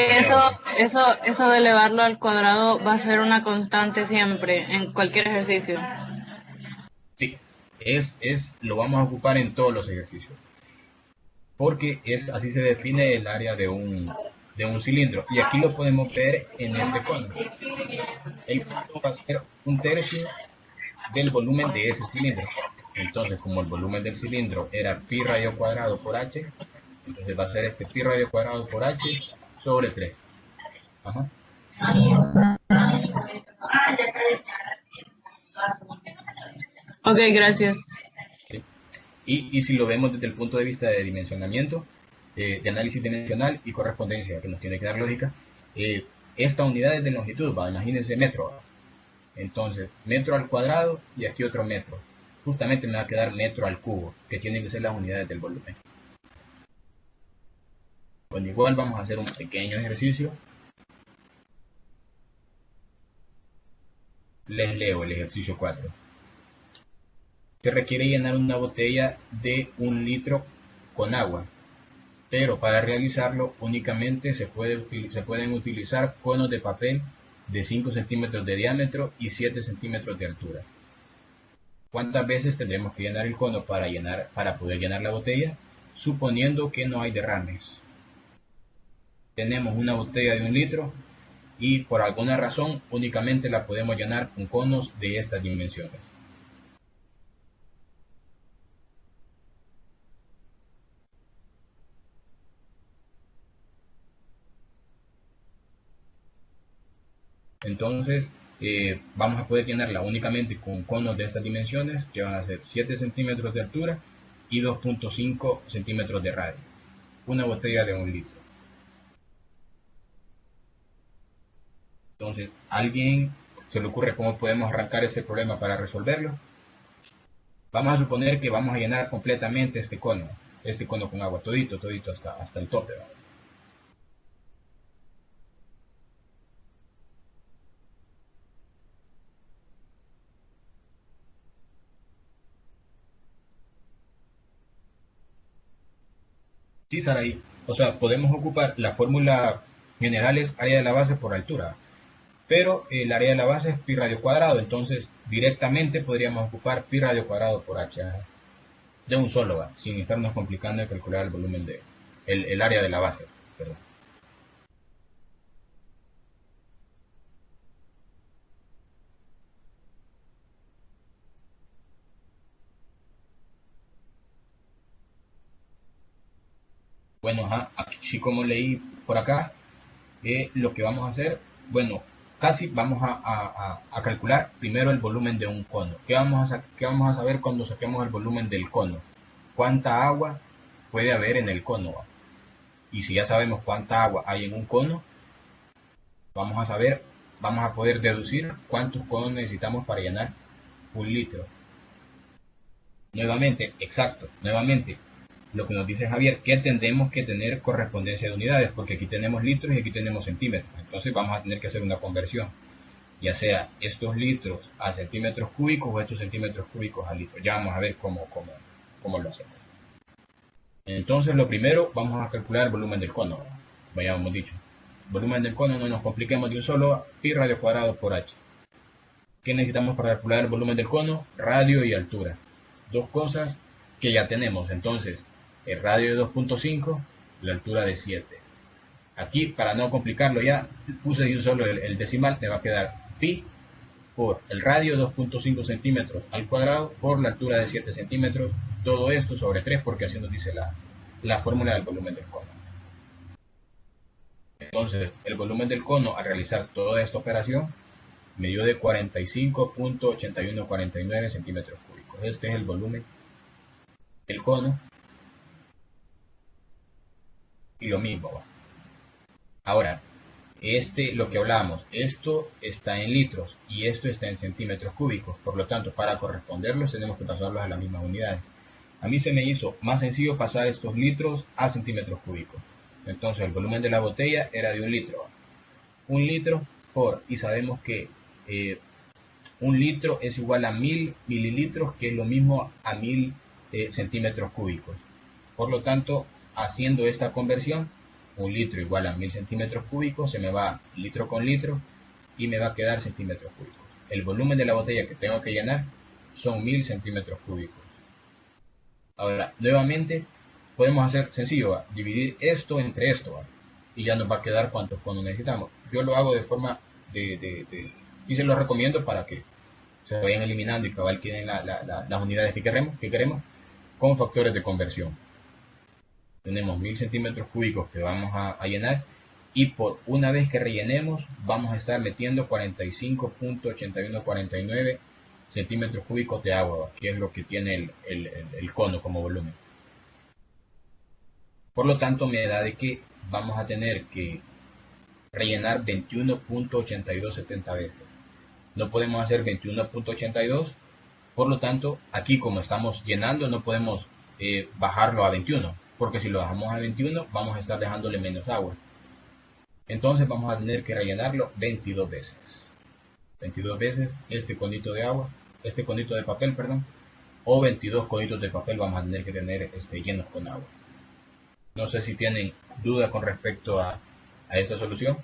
eso de elevarlo al cuadrado va a ser una constante siempre, en cualquier ejercicio. Sí, lo vamos a ocupar en todos los ejercicios. Porque así se define el área de un cilindro. Y aquí lo podemos ver en este cono. El cono va a ser 1/3 del volumen de ese cilindro. Entonces, como el volumen del cilindro era pi radio cuadrado por h, entonces va a ser este pi radio cuadrado por h sobre 3. Ajá. Ok, gracias. Y si lo vemos desde el punto de vista de dimensionamiento, de análisis dimensional y correspondencia, que nos tiene que dar lógica, esta unidad es de longitud, imagínense metro. Entonces, metro al cuadrado y aquí otro metro. Justamente me va a quedar metro al cubo, que tienen que ser las unidades del volumen. Bueno, igual vamos a hacer un pequeño ejercicio. Les leo el ejercicio 4. Se requiere llenar una botella de 1 litro con agua, pero para realizarlo únicamente se pueden utilizar conos de papel de 5 centímetros de diámetro y 7 centímetros de altura. ¿Cuántas veces tendremos que llenar el cono para poder llenar la botella? Suponiendo que no hay derrames. Tenemos una botella de 1 litro y por alguna razón únicamente la podemos llenar con conos de estas dimensiones. Entonces, vamos a poder llenarla únicamente con conos de estas dimensiones, que van a ser 7 centímetros de altura y 2.5 centímetros de radio. Una botella de 1 litro. Entonces, ¿a alguien se le ocurre cómo podemos arrancar ese problema para resolverlo? Vamos a suponer que vamos a llenar completamente este cono con agua, todito hasta el tope, ¿verdad? Sí, Saraí. O sea, podemos ocupar la fórmula general es área de la base por altura, pero el área de la base es pi radio cuadrado, entonces directamente podríamos ocupar pi radio cuadrado por h de un solo, ¿va? Sin estarnos complicando de calcular el volumen de el área de la base, perdón. Bueno, ajá, aquí como leí por acá, lo que vamos a hacer, bueno, casi vamos a calcular primero el volumen de un cono. ¿Qué vamos a saber cuando saquemos el volumen del cono? ¿Cuánta agua puede haber en el cono? Y si ya sabemos cuánta agua hay en un cono, vamos a saber, vamos a poder deducir cuántos conos necesitamos para llenar un litro. Nuevamente, exacto, nuevamente, lo que nos dice Javier, que tendremos que tener correspondencia de unidades, porque aquí tenemos litros y aquí tenemos centímetros. Entonces vamos a tener que hacer una conversión, ya sea estos litros a centímetros cúbicos o estos centímetros cúbicos a litros. Ya vamos a ver cómo lo hacemos. Entonces lo primero, vamos a calcular el volumen del cono. Ya hemos dicho, volumen del cono, no nos compliquemos de un solo, pi radio cuadrado por h. ¿Qué necesitamos para calcular el volumen del cono? Radio y altura. Dos cosas que ya tenemos. Entonces, el radio de 2.5, la altura de 7. Aquí, para no complicarlo ya, puse de un solo el decimal, te va a quedar pi por el radio 2.5 centímetros al cuadrado por la altura de 7 centímetros. Todo esto sobre 3 porque así nos dice la fórmula del volumen del cono. Entonces, el volumen del cono al realizar toda esta operación me dio de 45.8149 centímetros cúbicos. Este es el volumen del cono. Y lo mismo va. Ahora, lo que hablábamos, esto está en litros y esto está en centímetros cúbicos. Por lo tanto, para corresponderlos tenemos que pasarlos a las mismas unidades. A mí se me hizo más sencillo pasar estos litros a centímetros cúbicos. Entonces, el volumen de la botella era de 1 litro. 1 litro por, y sabemos que 1 litro es igual a 1000 mililitros, que es lo mismo a 1000 centímetros cúbicos. Por lo tanto, haciendo esta conversión, 1 litro igual a 1000 centímetros cúbicos, se me va litro con litro y me va a quedar centímetros cúbicos. El volumen de la botella que tengo que llenar son 1000 centímetros cúbicos. Ahora, nuevamente, podemos hacer sencillo, ¿va? Dividir esto entre esto, ¿va? Y ya nos va a quedar cuántos conos necesitamos. Yo lo hago de forma y se lo recomiendo para que se vayan eliminando y cabal queden las unidades que queremos con factores de conversión. Tenemos 1000 centímetros cúbicos que vamos a llenar y por una vez que rellenemos vamos a estar metiendo 45.8149 centímetros cúbicos de agua, que es lo que tiene el cono como volumen. Por lo tanto, me da de que vamos a tener que rellenar 21.8270 veces. No podemos hacer 21.82, por lo tanto, aquí como estamos llenando no podemos bajarlo a 21, porque si lo bajamos a 21 vamos a estar dejándole menos agua. Entonces vamos a tener que rellenarlo 22 veces. 22 veces este conito de agua, este conito de papel, perdón, o 22 conitos de papel vamos a tener que tener llenos con agua. No sé si tienen duda con respecto a esta solución.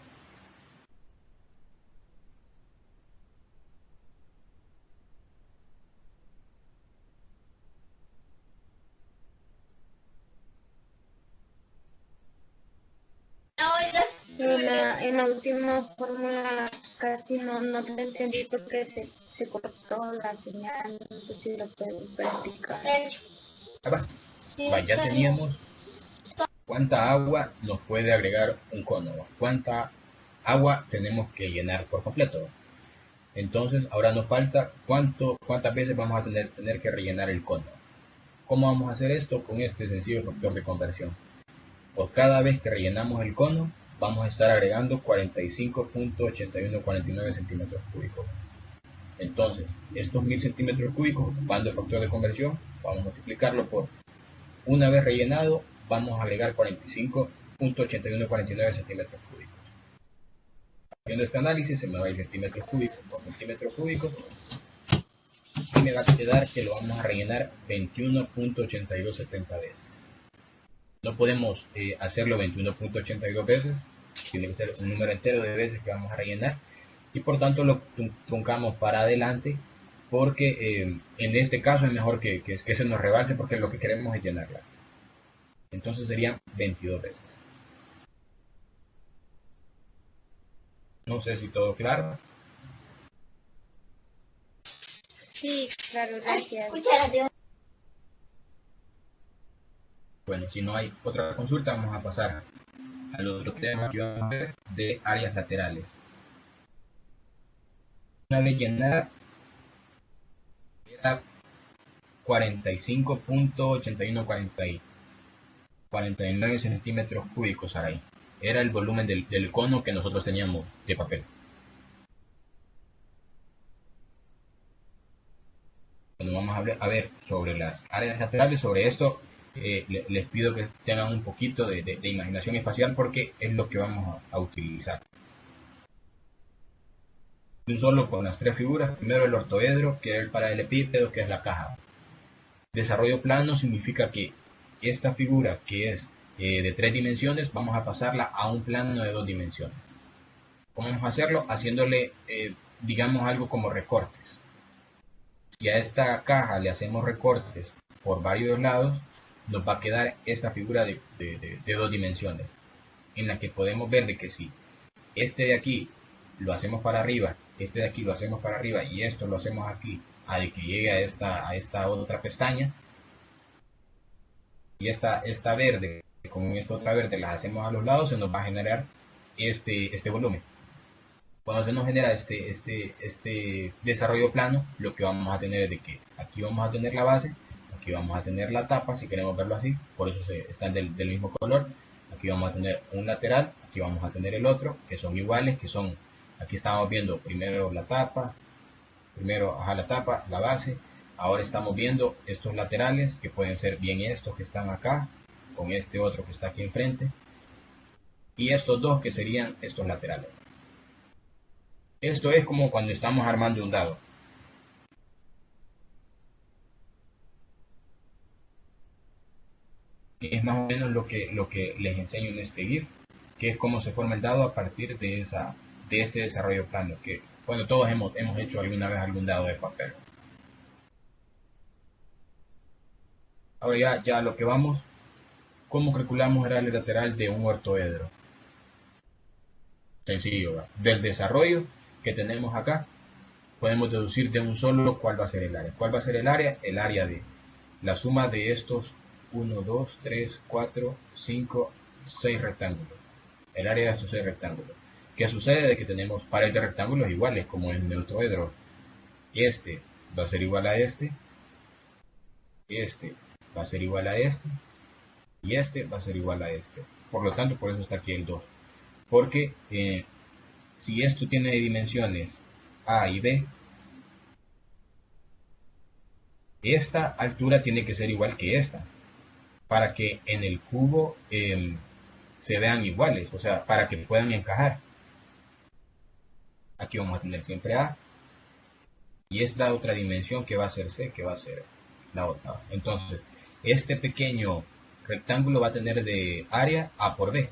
En la última fórmula casi no te entendí porque se cortó la señal. No sé si lo puedes practicar. Ya teníamos cuánta agua nos puede agregar un cono, cuánta agua tenemos que llenar por completo. Entonces ahora nos falta cuántas veces vamos a tener que rellenar el cono. ¿Cómo vamos a hacer esto? Con este sencillo factor de conversión. Por cada vez que rellenamos el cono vamos a estar agregando 45.8149 centímetros cúbicos. Entonces, estos 1000 centímetros cúbicos, ocupando el factor de conversión, vamos a multiplicarlo por, una vez rellenado, vamos a agregar 45.8149 centímetros cúbicos. Haciendo este análisis, se me va a ir centímetros cúbicos por centímetros cúbicos, y me va a quedar que lo vamos a rellenar 21.8270 veces. No podemos hacerlo 21.82 veces, tiene que ser un número entero de veces que vamos a rellenar, y por tanto lo truncamos para adelante, porque en este caso es mejor que se nos rebalse, porque lo que queremos es llenarla. Entonces serían 22 veces. No sé si todo claro. Sí, claro, gracias. Bueno, si no hay otra consulta, vamos a pasar al otro tema que vamos a ver de áreas laterales. Una vez llenada, era 45.8149 centímetros cúbicos ahí. Era el volumen del cono que nosotros teníamos de papel. Cuando vamos a ver sobre las áreas laterales, sobre esto, les pido que tengan un poquito de imaginación espacial, porque es lo que vamos a utilizar. De un solo con las tres figuras. Primero el ortoedro, que es el paralelepípedo, que es la caja. Desarrollo plano significa que esta figura, que es de 3 dimensiones, vamos a pasarla a un plano de 2 dimensiones. ¿Cómo vamos a hacerlo? Haciéndole, digamos, algo como recortes. Si a esta caja le hacemos recortes por varios lados, nos va a quedar esta figura de 2 dimensiones, en la que podemos ver de que si este de aquí lo hacemos para arriba, este de aquí lo hacemos para arriba, y esto lo hacemos aquí, a que llegue a esta otra pestaña, y esta verde con esta otra verde las hacemos a los lados, se nos va a generar este volumen. Cuando se nos genera este desarrollo plano, lo que vamos a tener es de que aquí vamos a tener la base, aquí vamos a tener la tapa, si queremos verlo así, por eso están del mismo color. Aquí vamos a tener un lateral, aquí vamos a tener el otro, que son iguales, aquí estábamos viendo primero la tapa, la base. Ahora estamos viendo estos laterales, que pueden ser bien estos que están acá, con este otro que está aquí enfrente, y estos dos que serían estos laterales. Esto es como cuando estamos armando un dado. Es más o menos lo que les enseño en este GIF, que es cómo se forma el dado a partir de ese desarrollo plano, que bueno, todos hemos hecho alguna vez algún dado de papel. Ahora ya lo que vamos, ¿cómo calculamos el área lateral de un ortoedro? Sencillo, ¿verdad? Del desarrollo que tenemos acá, podemos deducir de un solo cuál va a ser el área. ¿Cuál va a ser el área? El área de la suma de estos 1, 2, 3, 4, 5, 6 rectángulos. El área de estos 6 rectángulos. ¿Qué sucede? De que tenemos pares de rectángulos iguales, como en el ortoedro. Este va a ser igual a este va a ser igual a este, y este va a ser igual a este. Por lo tanto, por eso está aquí el 2. Porque si esto tiene dimensiones A y B, esta altura tiene que ser igual que esta, para que en el cubo se vean iguales, o sea, para que puedan encajar. Aquí vamos a tener siempre A, y esta otra dimensión que va a ser C, que va a ser la otra. Entonces, este pequeño rectángulo va a tener de área A por B,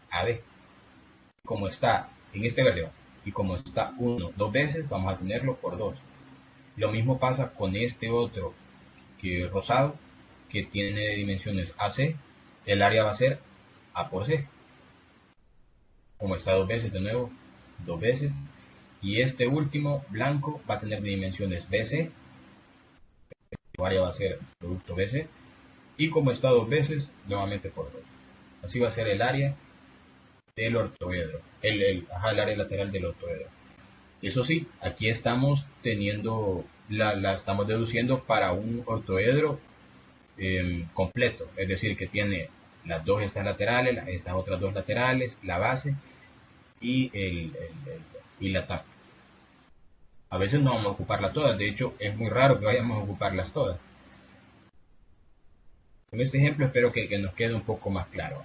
AB. Como está en este verde, y como está 1, 2 veces, vamos a tenerlo por 2. Lo mismo pasa con este otro que rosado, que tiene dimensiones AC, el área va a ser A por C. Como está 2 veces, de nuevo, 2 veces. Y este último blanco va a tener dimensiones BC, el área va a ser producto BC. Y como está 2 veces, nuevamente por 2. Así va a ser el área del ortoedro, el área lateral del ortoedro. Eso sí, aquí estamos teniendo, la estamos deduciendo para un ortoedro completo, es decir, que tiene las dos estas laterales, estas otras dos laterales, la base y la tapa. A veces no vamos a ocuparlas todas, de hecho es muy raro que vayamos a ocuparlas todas. Con este ejemplo espero que nos quede un poco más claro.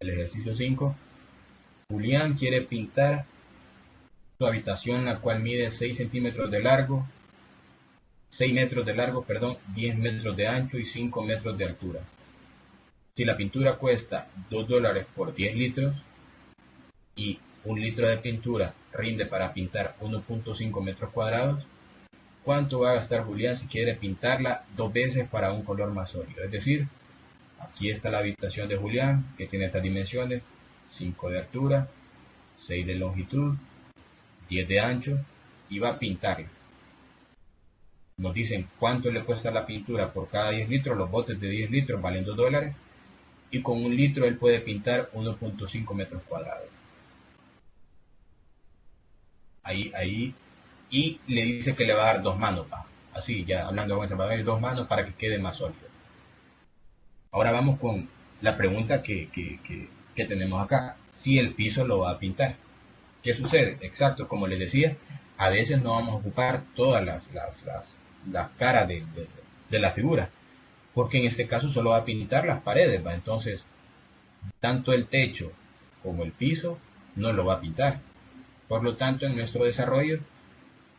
El ejercicio 5. Julián quiere pintar su habitación, la cual mide 6 centímetros de largo, 6 metros de largo, perdón, 10 metros de ancho y 5 metros de altura. Si la pintura cuesta $2 por 10 litros y 1 litro de pintura rinde para pintar 1.5 metros cuadrados, ¿cuánto va a gastar Julián si quiere pintarla 2 veces para un color más sólido? Es decir, aquí está la habitación de Julián, que tiene estas dimensiones: 5 de altura, 6 de longitud, 10 de ancho, y va a pintarla. Nos dicen cuánto le cuesta la pintura por cada 10 litros, los botes de 10 litros valen $2, y con 1 litro él puede pintar 1.5 metros cuadrados. Ahí, y le dice que le va a dar 2 manos, así, ya hablando con esa palabra, 2 manos para que quede más sólido. Ahora vamos con la pregunta que tenemos acá: si el piso lo va a pintar, ¿qué sucede? Exacto, como les decía, a veces no vamos a ocupar todas las caras de la figura, porque en este caso solo va a pintar las paredes, ¿va? Entonces, tanto el techo como el piso no lo va a pintar. Por lo tanto, en nuestro desarrollo,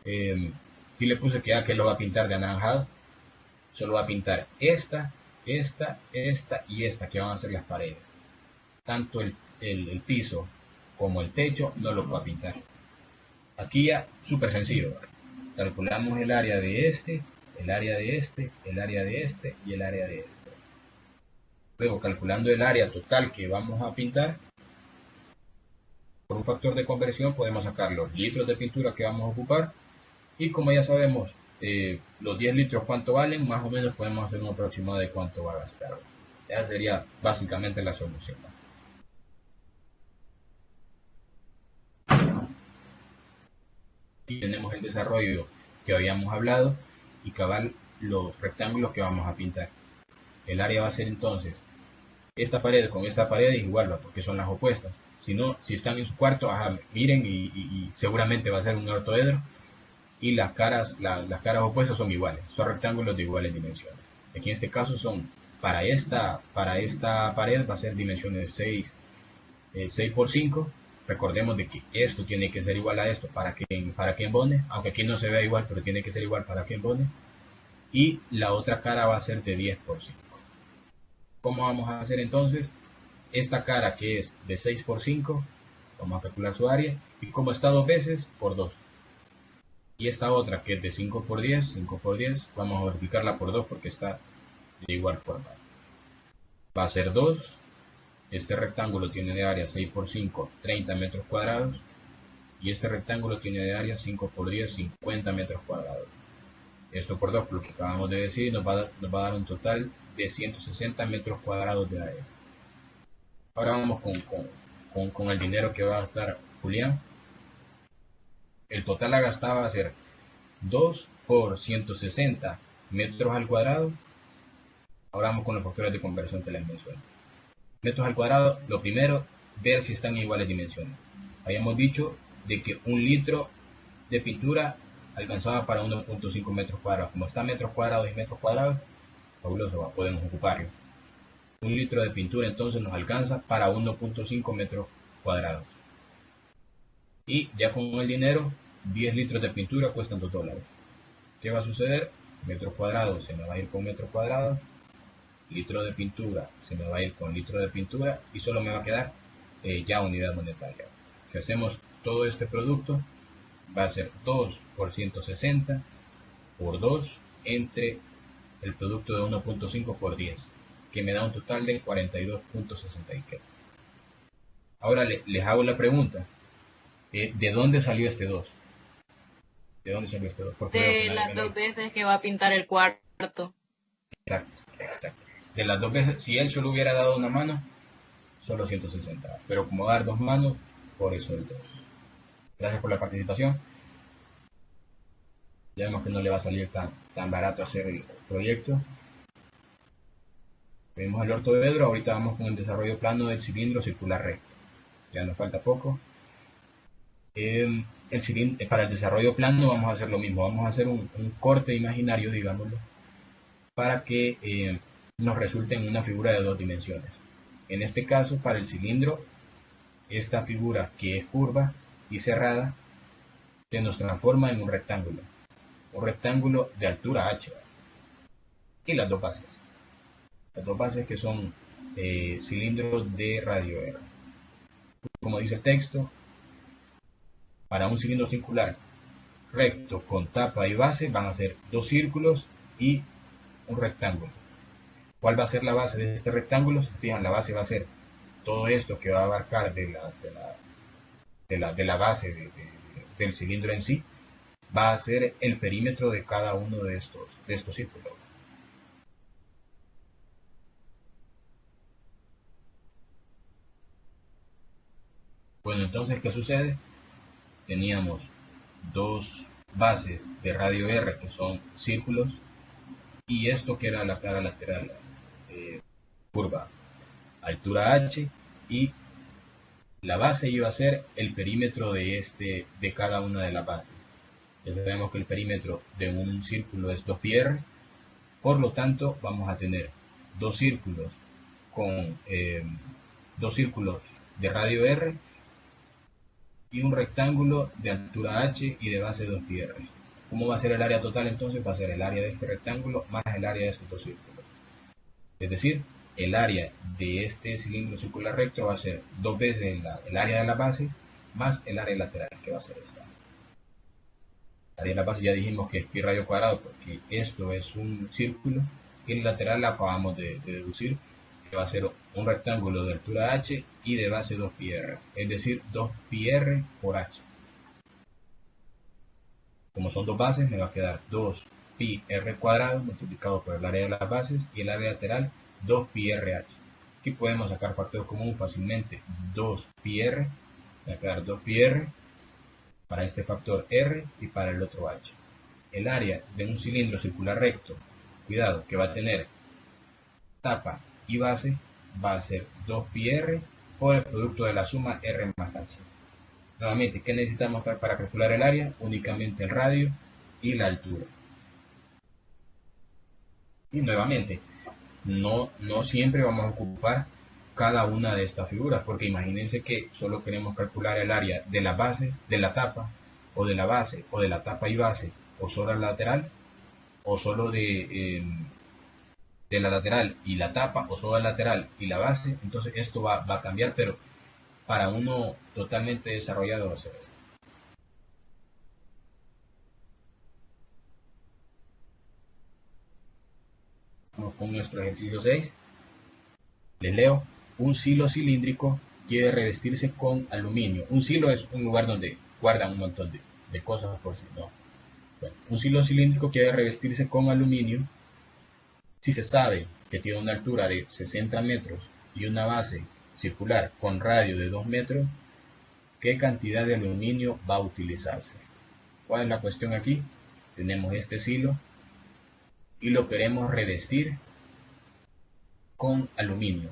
aquí le puse que lo va a pintar de anaranjado. Solo va a pintar esta y esta, que van a ser las paredes. Tanto el piso como el techo no lo va a pintar. Aquí ya, súper sencillo. Calculamos el área de este, el área de este, el área de este y el área de este. Luego, calculando el área total que vamos a pintar, por un factor de conversión podemos sacar los litros de pintura que vamos a ocupar, y como ya sabemos los 10 litros cuánto valen, más o menos podemos hacer un aproximado de cuánto va a gastar. Esa sería básicamente la solución. Y tenemos el desarrollo que habíamos hablado y cabal los rectángulos que vamos a pintar. El área va a ser entonces esta pared con esta pared es igual, porque son las opuestas. Si no, si están en su cuarto, miren, y seguramente va a ser un ortoedro, y las caras opuestas son iguales, son rectángulos de iguales dimensiones. Aquí en este caso son, para esta pared va a ser dimensiones 6 por 5. Recordemos de que esto tiene que ser igual a esto para que embone, aunque aquí no se vea igual, pero tiene que ser igual para que embone. Y la otra cara va a ser de 10 por 5. ¿Cómo vamos a hacer entonces? Esta cara, que es de 6 por 5, vamos a calcular su área, y como está 2 veces, por 2. Y esta otra, que es de 5 por 10, vamos a multiplicarla por 2 porque está de igual forma. Va a ser 2. Este rectángulo tiene de área 6 por 5, 30 metros cuadrados. Y este rectángulo tiene de área 5 por 10, 50 metros cuadrados. Esto por 2, por lo que acabamos de decir, nos va a dar un total de 160 metros cuadrados de área. Ahora vamos con el dinero que va a gastar Julián. El total a gastar va a ser 2 por 160 metros al cuadrado. Ahora vamos con los factores de conversión que les mencioné. Metros al cuadrado, lo primero, ver si están en iguales dimensiones. Habíamos dicho de que 1 litro de pintura alcanzaba para 1.5 metros cuadrados. Como está metros cuadrados y metros cuadrados, fabuloso, podemos ocuparlo. 1 litro de pintura entonces nos alcanza para 1.5 metros cuadrados. Y ya con el dinero, 10 litros de pintura cuestan $2. ¿Qué va a suceder? Metro cuadrado se me va a ir con metro cuadrado, litro de pintura se me va a ir con litro de pintura, y solo me va a quedar ya unidad monetaria. Si hacemos todo este producto, va a ser 2 por 160 por 2 entre el producto de 1.5 por 10, que me da un total de 42.67. Ahora les hago la pregunta: ¿de dónde salió este 2? ¿De dónde salió este 2? De las 2 veces que va a pintar el cuarto. Exacto. De las 2 veces, si él solo hubiera dado una mano, solo 160. Pero como va a dar 2 manos, por eso el 2. Gracias por la participación. Ya vemos que no le va a salir tan barato hacer el proyecto. Vemos el ortoedro. Ahorita vamos con el desarrollo plano del cilindro circular recto. Ya nos falta poco. Para el desarrollo plano vamos a hacer lo mismo. Vamos a hacer un corte imaginario, digámoslo, para que nos resulte en una figura de 2 dimensiones. En este caso, para el cilindro, esta figura que es curva y cerrada se nos transforma en un rectángulo de altura h, y las dos bases que son cilindro de radio R. Como dice el texto, para un cilindro circular recto con tapa y base van a ser dos círculos y un rectángulo. ¿Cuál va a ser la base de este rectángulo? Si fijan, la base va a ser todo esto que va a abarcar de la base del cilindro en sí, va a ser el perímetro de cada uno de estos círculos. Bueno, entonces, ¿qué sucede? Teníamos dos bases de radio R que son círculos y esto que era la cara lateral, curva, altura H, y la base iba a ser el perímetro de cada una de las bases. Ya sabemos que el perímetro de un círculo es 2πr, por lo tanto vamos a tener dos círculos de radio R y un rectángulo de altura H y de base 2πr. ¿Cómo va a ser el área total entonces? Va a ser el área de este rectángulo más el área de estos dos círculos. Es decir, el área de este cilindro circular recto va a ser dos veces el área de las bases más el área lateral, que va a ser esta. El área de la base ya dijimos que es pi radio cuadrado porque esto es un círculo, y el lateral la acabamos de deducir que va a ser un rectángulo de altura H y de base 2πr, es decir, 2πr por H. Como son dos bases, me va a quedar 2πr cuadrado multiplicado por el área de las bases y el área lateral 2πrh. Aquí podemos sacar factor común fácilmente. 2πr, me va a quedar 2πr para este factor r y para el otro h. El área de un cilindro circular recto, cuidado, que va a tener tapa y base, va a ser 2πr por el producto de la suma r más h. Nuevamente, ¿qué necesitamos para calcular el área? Únicamente el radio y la altura. Y nuevamente, no siempre vamos a ocupar cada una de estas figuras, porque imagínense que solo queremos calcular el área de las bases, de la tapa, o de la base, o de la tapa y base, o solo la lateral, o solo de la lateral y la tapa, o solo la lateral y la base. Entonces esto va a cambiar, pero para uno totalmente desarrollado va a ser esto. Vamos con nuestro ejercicio 6. Les leo. Un silo cilíndrico quiere revestirse con aluminio. Un silo es un lugar donde guardan un montón de cosas por si no. Bueno, un silo cilíndrico quiere revestirse con aluminio. Si se sabe que tiene una altura de 60 metros y una base circular con radio de 2 metros, ¿qué cantidad de aluminio va a utilizarse? ¿Cuál es la cuestión aquí? Tenemos este silo y lo queremos revestir con aluminio.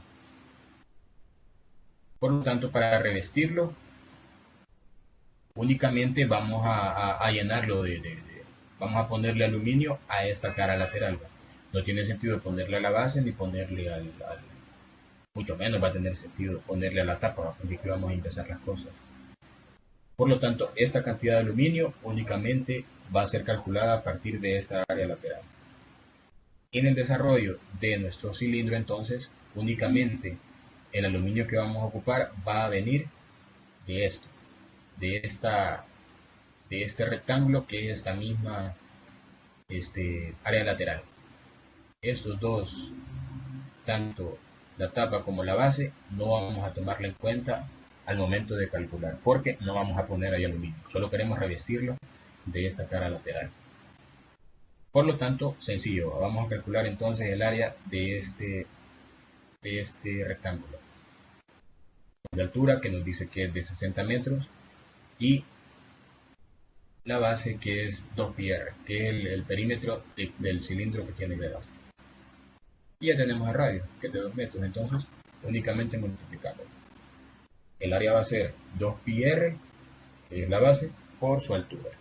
Por lo tanto, para revestirlo, únicamente vamos a llenarlo vamos a ponerle aluminio a esta cara lateral. No tiene sentido ponerle a la base ni ponerle mucho menos va a tener sentido ponerle a la tapa, porque aquí vamos a empezar las cosas. Por lo tanto, esta cantidad de aluminio únicamente va a ser calculada a partir de esta área lateral. En el desarrollo de nuestro cilindro, entonces, únicamente el aluminio que vamos a ocupar va a venir de esto, de este rectángulo que es esta misma área lateral. Estos dos, tanto la tapa como la base, no vamos a tomarla en cuenta al momento de calcular, porque no vamos a poner ahí aluminio, solo queremos revestirlo de esta cara lateral. Por lo tanto, sencillo, vamos a calcular entonces el área de este rectángulo. La altura que nos dice que es de 60 metros y la base que es 2πr, que es el perímetro del cilindro que tiene de base. Y ya tenemos el radio, que es de 2 metros, entonces únicamente multiplicamos. El área va a ser 2πr, que es la base, por su altura.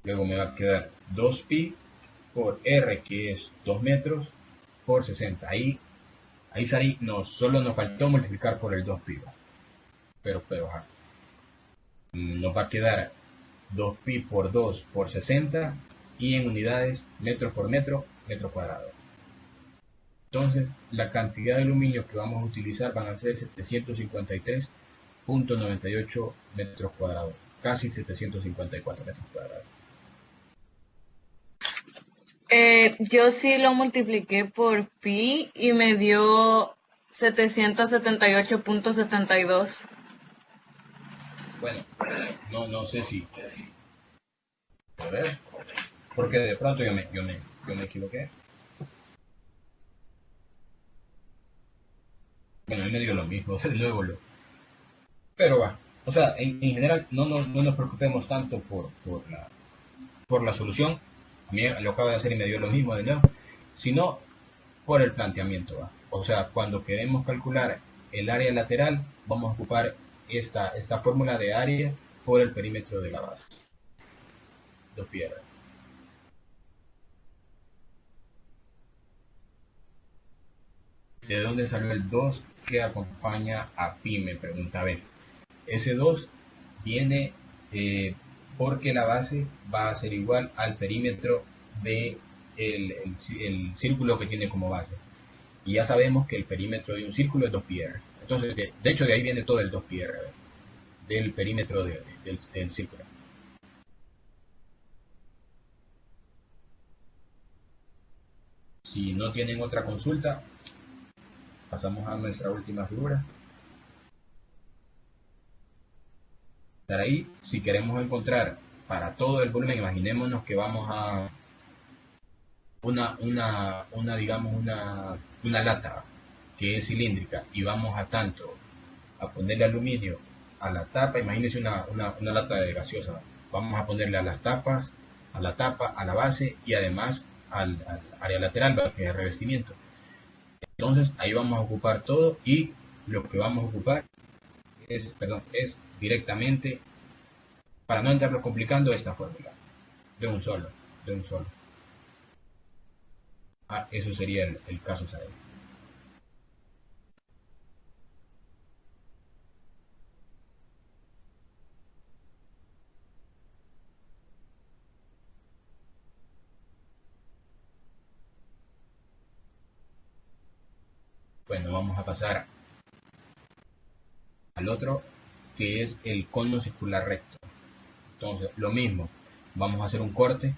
Luego me va a quedar 2pi por r, que es 2 metros, por 60. Ahí solo nos faltó multiplicar por el 2pi. Pero nos va a quedar 2pi por 2 por 60 y en unidades metro por metro, metro cuadrado. Entonces, la cantidad de aluminio que vamos a utilizar van a ser 753.98 metros cuadrados, casi 754 metros cuadrados. Yo sí lo multipliqué por pi y me dio 778.72. Bueno, no sé si... A ver, porque de pronto yo me equivoqué. Bueno, él me dio lo mismo, luego lo... Pero va, o sea, en general no nos preocupemos tanto por la solución. A mí lo acabo de hacer y me dio lo mismo de nuevo, sino por el planteamiento, ¿va? O sea, cuando queremos calcular el área lateral, vamos a ocupar esta fórmula de área por el perímetro de la base. Dos piedras. ¿De dónde salió el 2 que acompaña a pi? Me pregunta. A ver, ese 2 viene porque la base va a ser igual al perímetro de el círculo que tiene como base. Y ya sabemos que el perímetro de un círculo es 2πr. Entonces, de hecho, de ahí viene todo el 2πr, del perímetro del círculo. Si no tienen otra consulta, pasamos a nuestra última figura. Ahí, si queremos encontrar para todo el volumen, imaginémonos que vamos a digamos una lata que es cilíndrica y vamos a ponerle aluminio a la tapa. Imagínense una lata de gaseosa. Vamos a ponerle a las tapas, a la tapa, a la base y además al área lateral, que es el revestimiento. Entonces ahí vamos a ocupar todo y lo que vamos a ocupar es directamente, para no andarlo complicando, esta fórmula de un solo. Eso sería el caso saber. Bueno, vamos a pasar al otro, que es el cono circular recto. Entonces, lo mismo, vamos a hacer un corte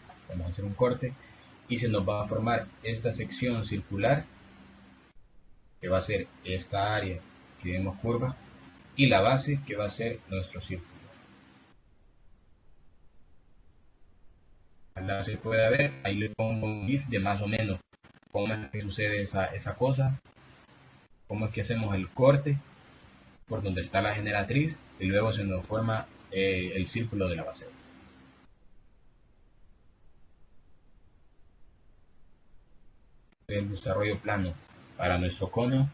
y se nos va a formar esta sección circular, que va a ser esta área que vemos curva, y la base, que va a ser nuestro círculo. Acá se puede ver, ahí le pongo un GIF de más o menos cómo es que sucede esa cosa, cómo es que hacemos el corte por donde está la generatriz y luego se nos forma el círculo de la base. El desarrollo plano para nuestro cono.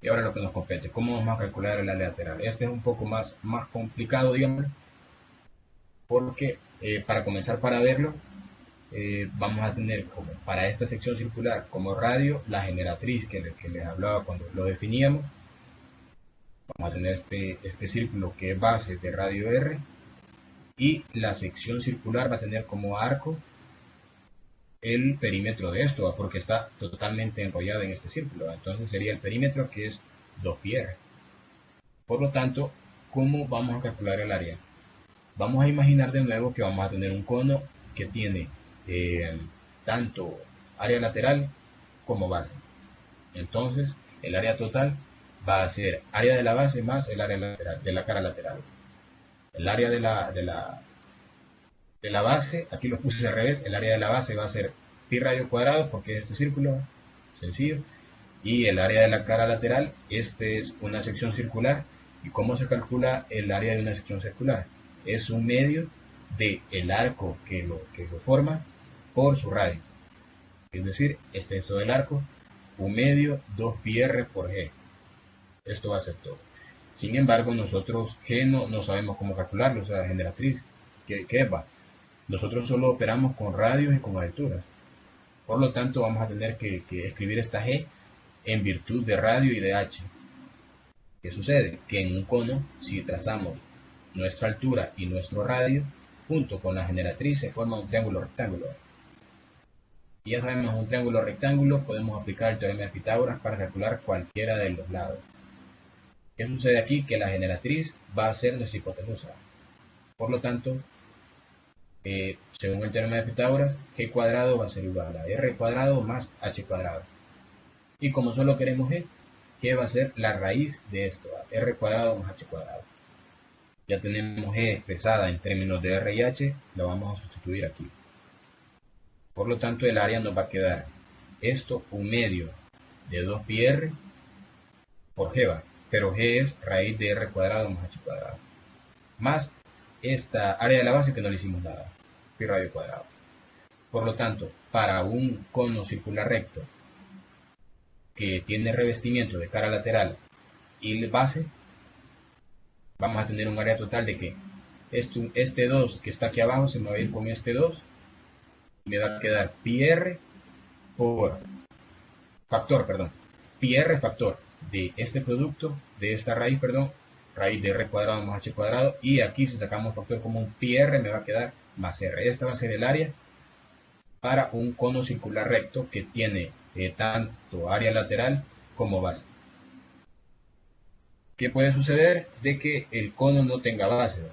Y ahora lo que nos compete, ¿cómo vamos a calcular el área lateral? Este es un poco más complicado, digamos, porque para comenzar, para verlo, vamos a tener como para esta sección circular como radio la generatriz que les hablaba cuando lo definíamos. Vamos a tener este círculo que es base de radio R, y la sección circular va a tener como arco el perímetro de esto, porque está totalmente enrollado en este círculo. Entonces sería el perímetro, que es 2πr. Por lo tanto, ¿cómo vamos a calcular el área? Vamos a imaginar de nuevo que vamos a tener un cono que tiene tanto área lateral como base. Entonces, el área total va a ser área de la base más el área lateral, de la cara lateral. El área de la base, aquí lo puse al revés, el área de la base va a ser pi radio cuadrado, porque es este círculo sencillo, y el área de la cara lateral, este es una sección circular. ¿Y cómo se calcula el área de una sección circular? Es un medio del arco que lo forma por su radio, es decir, extenso del arco, un medio 2πr por g. Esto va a ser todo. Sin embargo, nosotros g no sabemos cómo calcularlo, o sea, generatriz, ¿qué va? Nosotros solo operamos con radios y con alturas. Por lo tanto, vamos a tener que escribir esta g en virtud de radio y de h. ¿Qué sucede? Que en un cono, si trazamos nuestra altura y nuestro radio, junto con la generatriz se forma un triángulo rectángulo. Y ya sabemos, un triángulo rectángulo, podemos aplicar el teorema de Pitágoras para calcular cualquiera de los lados. ¿Qué sucede aquí? Que la generatriz va a ser nuestra hipotenusa. Por lo tanto, según el teorema de Pitágoras, g cuadrado va a ser igual a r cuadrado más h cuadrado. Y como solo queremos g va a ser la raíz de esto, r cuadrado más h cuadrado. Ya tenemos g expresada en términos de r y h, la vamos a sustituir aquí. Por lo tanto, el área nos va a quedar esto, un medio de 2πr por g va, pero g es raíz de r cuadrado más h cuadrado. Más esta área de la base que no le hicimos nada, pi radio cuadrado. Por lo tanto, para un cono circular recto que tiene revestimiento de cara lateral y base, vamos a tener un área total de que este 2 que está aquí abajo se me va a ir con este 2, y me va a quedar πr por factor, perdón, πr factor de este producto, de esta raíz, perdón, raíz de r cuadrado más h cuadrado, y aquí si sacamos factor común πr me va a quedar más r. Esta va a ser el área para un cono circular recto que tiene tanto área lateral como base. ¿Qué puede suceder? De que el cono no tenga base, ¿no?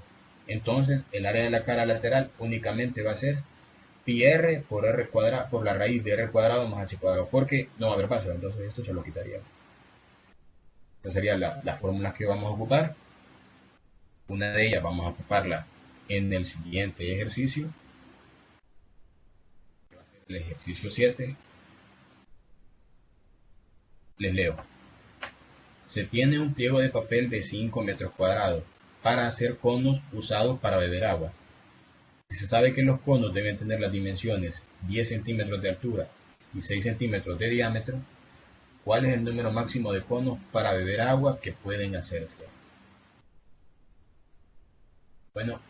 Entonces el área de la cara lateral únicamente va a ser πr por r cuadrado, por la raíz de r cuadrado más h cuadrado, porque no va a haber base, entonces esto se lo quitaría. Estas serían las fórmulas que vamos a ocupar. Una de ellas vamos a ocuparla en el siguiente ejercicio. El ejercicio 7. Les leo. Se tiene un pliego de papel de 5 metros cuadrados para hacer conos usados para beber agua. Si se sabe que los conos deben tener las dimensiones 10 centímetros de altura y 6 centímetros de diámetro, ¿cuál es el número máximo de conos para beber agua que pueden hacerse? Bueno,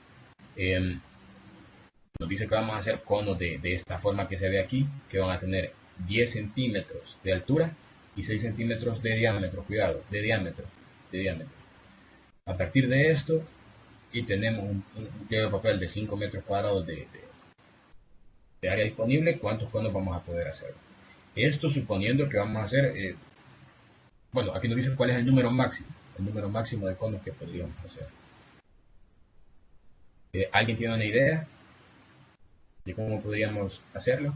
nos dice que vamos a hacer conos de esta forma que se ve aquí, que van a tener 10 centímetros de altura y 6 centímetros de diámetro, cuidado, de diámetro. A partir de esto, y tenemos un pliego de papel de 5 metros cuadrados de área disponible, ¿cuántos conos vamos a poder hacer? Esto suponiendo que vamos a hacer, bueno, aquí nos dice cuál es el número máximo de conos que podríamos hacer. ¿Alguien tiene una idea de cómo podríamos hacerlo?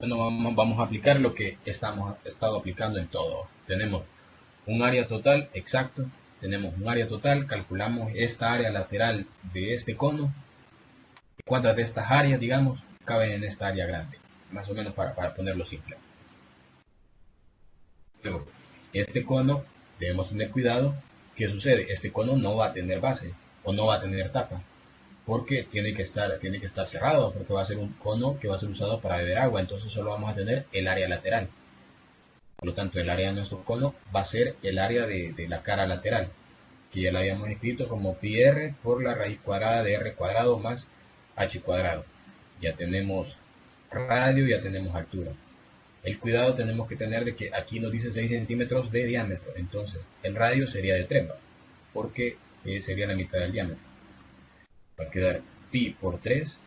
Bueno, vamos a aplicar lo que hemos estado aplicando en todo. Tenemos un área total exacto, tenemos un área total, calculamos esta área lateral de este cono. ¿Cuántas de estas áreas, digamos, caben en esta área grande? Más o menos para ponerlo simple. Luego, este cono, debemos tener cuidado. ¿Qué sucede? Este cono no va a tener base o no va a tener tapa, porque tiene que estar cerrado, porque va a ser un cono que va a ser usado para beber agua, entonces solo vamos a tener el área lateral. Por lo tanto, el área de nuestro cono va a ser el área de la cara lateral, que ya la habíamos escrito como πr por la raíz cuadrada de r cuadrado más h cuadrado. Ya tenemos radio, ya tenemos altura. El cuidado tenemos que tener de que aquí nos dice 6 centímetros de diámetro, entonces el radio sería de 3, porque sería la mitad del diámetro. Va a quedar pi por 3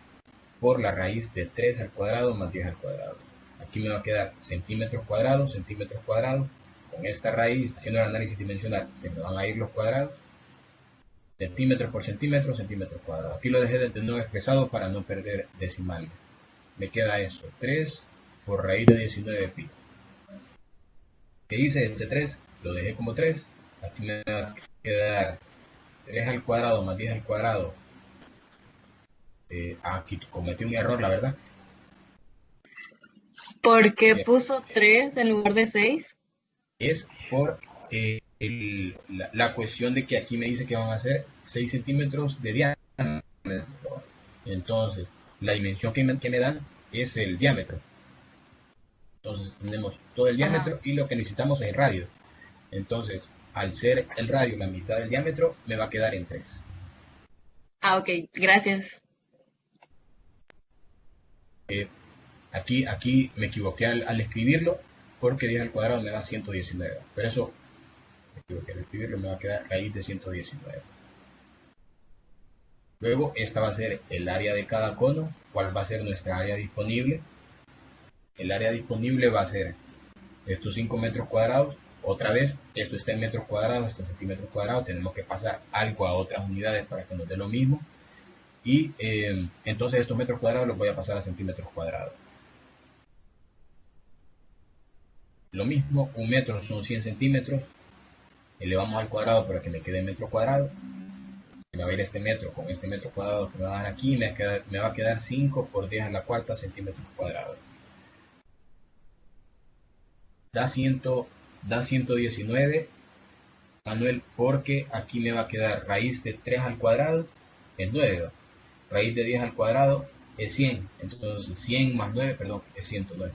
por la raíz de 3 al cuadrado más 10 al cuadrado. Aquí me va a quedar centímetros cuadrados. Con esta raíz, haciendo el análisis dimensional, se me van a ir los cuadrados. Centímetros por centímetros, centímetros cuadrados. Aquí lo dejé de nuevo expresado para no perder decimales. Me queda eso, 3 por raíz de 19 pi. ¿Qué hice? Este 3 lo dejé como 3. Aquí me va a quedar 3 al cuadrado más 10 al cuadrado. Aquí cometí un error, la verdad. ¿Por qué puso 3 en lugar de 6? Es por la cuestión de que aquí me dice que van a ser 6 centímetros de diámetro. Entonces, la dimensión que me dan es el diámetro. Entonces, tenemos todo el diámetro y lo que necesitamos es el radio. Entonces, al ser el radio la mitad del diámetro, me va a quedar en 3. Ok, gracias. Aquí me equivoqué al escribirlo, porque 10 al cuadrado me da 119. Pero eso, me equivoqué al escribirlo, me va a quedar raíz de 119. Luego, esta va a ser el área de cada cono. ¿Cuál va a ser nuestra área disponible? El área disponible va a ser estos 5 metros cuadrados. Otra vez, esto está en metros cuadrados, esto en centímetros cuadrados. Tenemos que pasar algo a otras unidades para que nos dé lo mismo. Y entonces estos metros cuadrados los voy a pasar a centímetros cuadrados. Lo mismo, un metro son 100 centímetros. Elevamos al cuadrado para que me quede metro cuadrado. Me va a ir este metro con este metro cuadrado que me va a dar aquí. Me va a quedar 5 por 10 a la cuarta centímetros cuadrados. Da 119, Manuel, porque aquí me va a quedar raíz de 3 al cuadrado es 9. Raíz de 10 al cuadrado es 100. Entonces 100 más 9, perdón, es 109.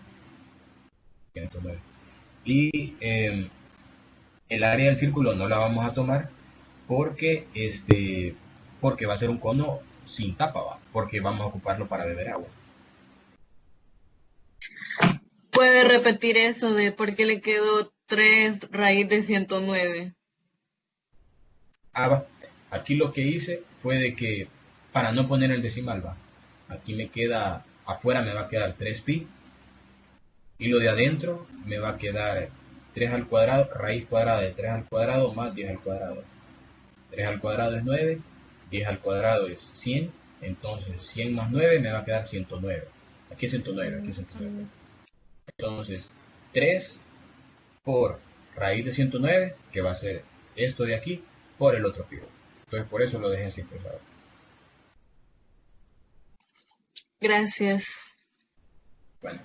109. Y el área del círculo no la vamos a tomar porque va a ser un cono sin tapa, ¿va? Porque vamos a ocuparlo para beber agua. ¿Puede repetir eso de por qué le quedó 3 raíz de 109? Va. Aquí lo que hice fue de que, para no poner el decimal, va. Aquí me queda, afuera me va a quedar 3pi. Y lo de adentro me va a quedar 3 al cuadrado, raíz cuadrada de 3 al cuadrado más 10 al cuadrado. 3 al cuadrado es 9, 10 al cuadrado es 100, entonces 100 más 9 me va a quedar 109. Aquí es 109, aquí es 109. Entonces 3 por raíz de 109, que va a ser esto de aquí, por el otro pivote. Entonces por eso lo dejé así expresado. Gracias. Bueno,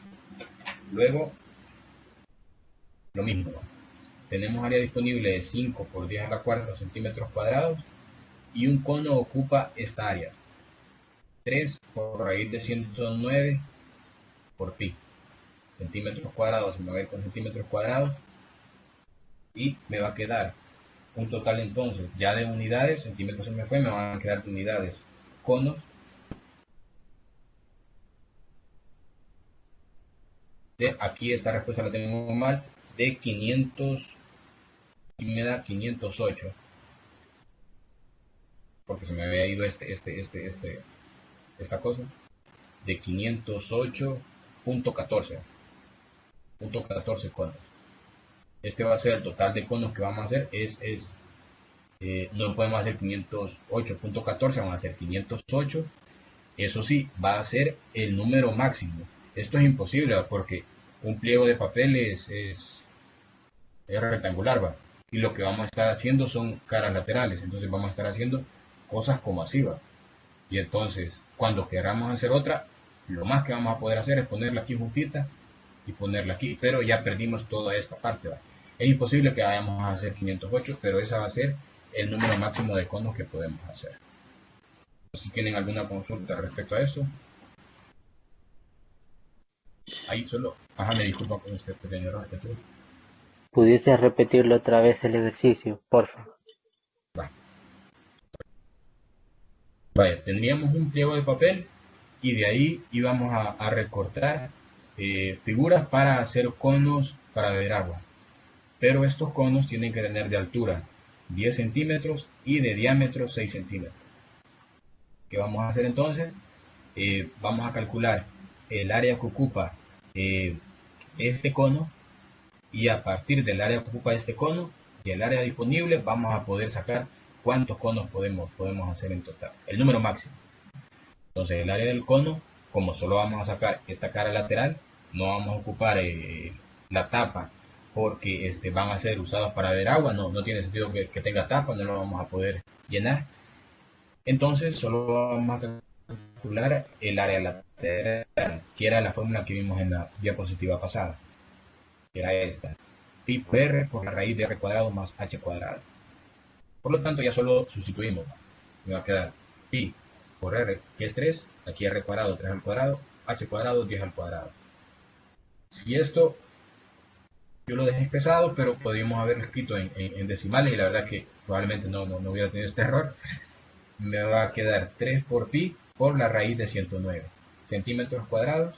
luego lo mismo. Tenemos área disponible de 5 por 10 a la cuarta centímetros cuadrados y un cono ocupa esta área. 3 por raíz de 109 por pi. Centímetros cuadrados, se me va a ir con centímetros cuadrados y me va a quedar un total entonces ya de unidades. Centímetros se me fue, me van a quedar de unidades. Conos de, aquí esta respuesta la tengo mal, de 500, y me da 508 porque se me había ido esta cosa de 508.14 conos. Este va a ser el total de conos que vamos a hacer. No podemos hacer 508.14, vamos a hacer 508. Eso sí, va a ser el número máximo. Esto es imposible, ¿va? Porque un pliego de papel es rectangular, ¿va? Y lo que vamos a estar haciendo son caras laterales. Entonces vamos a estar haciendo cosas como así, ¿va? Y entonces, cuando queramos hacer otra, lo más que vamos a poder hacer es ponerla aquí juntita y ponerla aquí. Pero ya perdimos toda esta parte, ¿va? Es imposible que vayamos a hacer 508, pero esa va a ser el número máximo de conos que podemos hacer. Si tienen alguna consulta respecto a esto. Ahí solo. Ajá, me disculpa con este pequeño error que tuve. ¿Pudiese repetirlo otra vez el ejercicio, por favor? Vaya, tendríamos un pliego de papel y de ahí íbamos a recortar figuras para hacer conos para beber agua. Pero estos conos tienen que tener de altura 10 centímetros y de diámetro 6 centímetros. ¿Qué vamos a hacer entonces? Vamos a calcular el área que ocupa este cono, y a partir del área que ocupa este cono y el área disponible vamos a poder sacar cuántos conos podemos hacer en total, el número máximo. Entonces el área del cono, como solo vamos a sacar esta cara lateral, no vamos a ocupar la tapa porque van a ser usados para beber agua, no tiene sentido que tenga tapa, no lo vamos a poder llenar. Entonces solo vamos a calcular el área lateral, que era la fórmula que vimos en la diapositiva pasada, que era esta: pi por r por la raíz de r cuadrado más h cuadrado. Por lo tanto ya solo sustituimos. Me va a quedar pi por r, que es 3, aquí r cuadrado, 3 al cuadrado, h cuadrado, 10 al cuadrado. Si esto yo lo dejé expresado, pero podríamos haberlo escrito en decimales, y la verdad que probablemente no hubiera tenido este error. Me va a quedar 3 por pi por la raíz de 109 centímetros cuadrados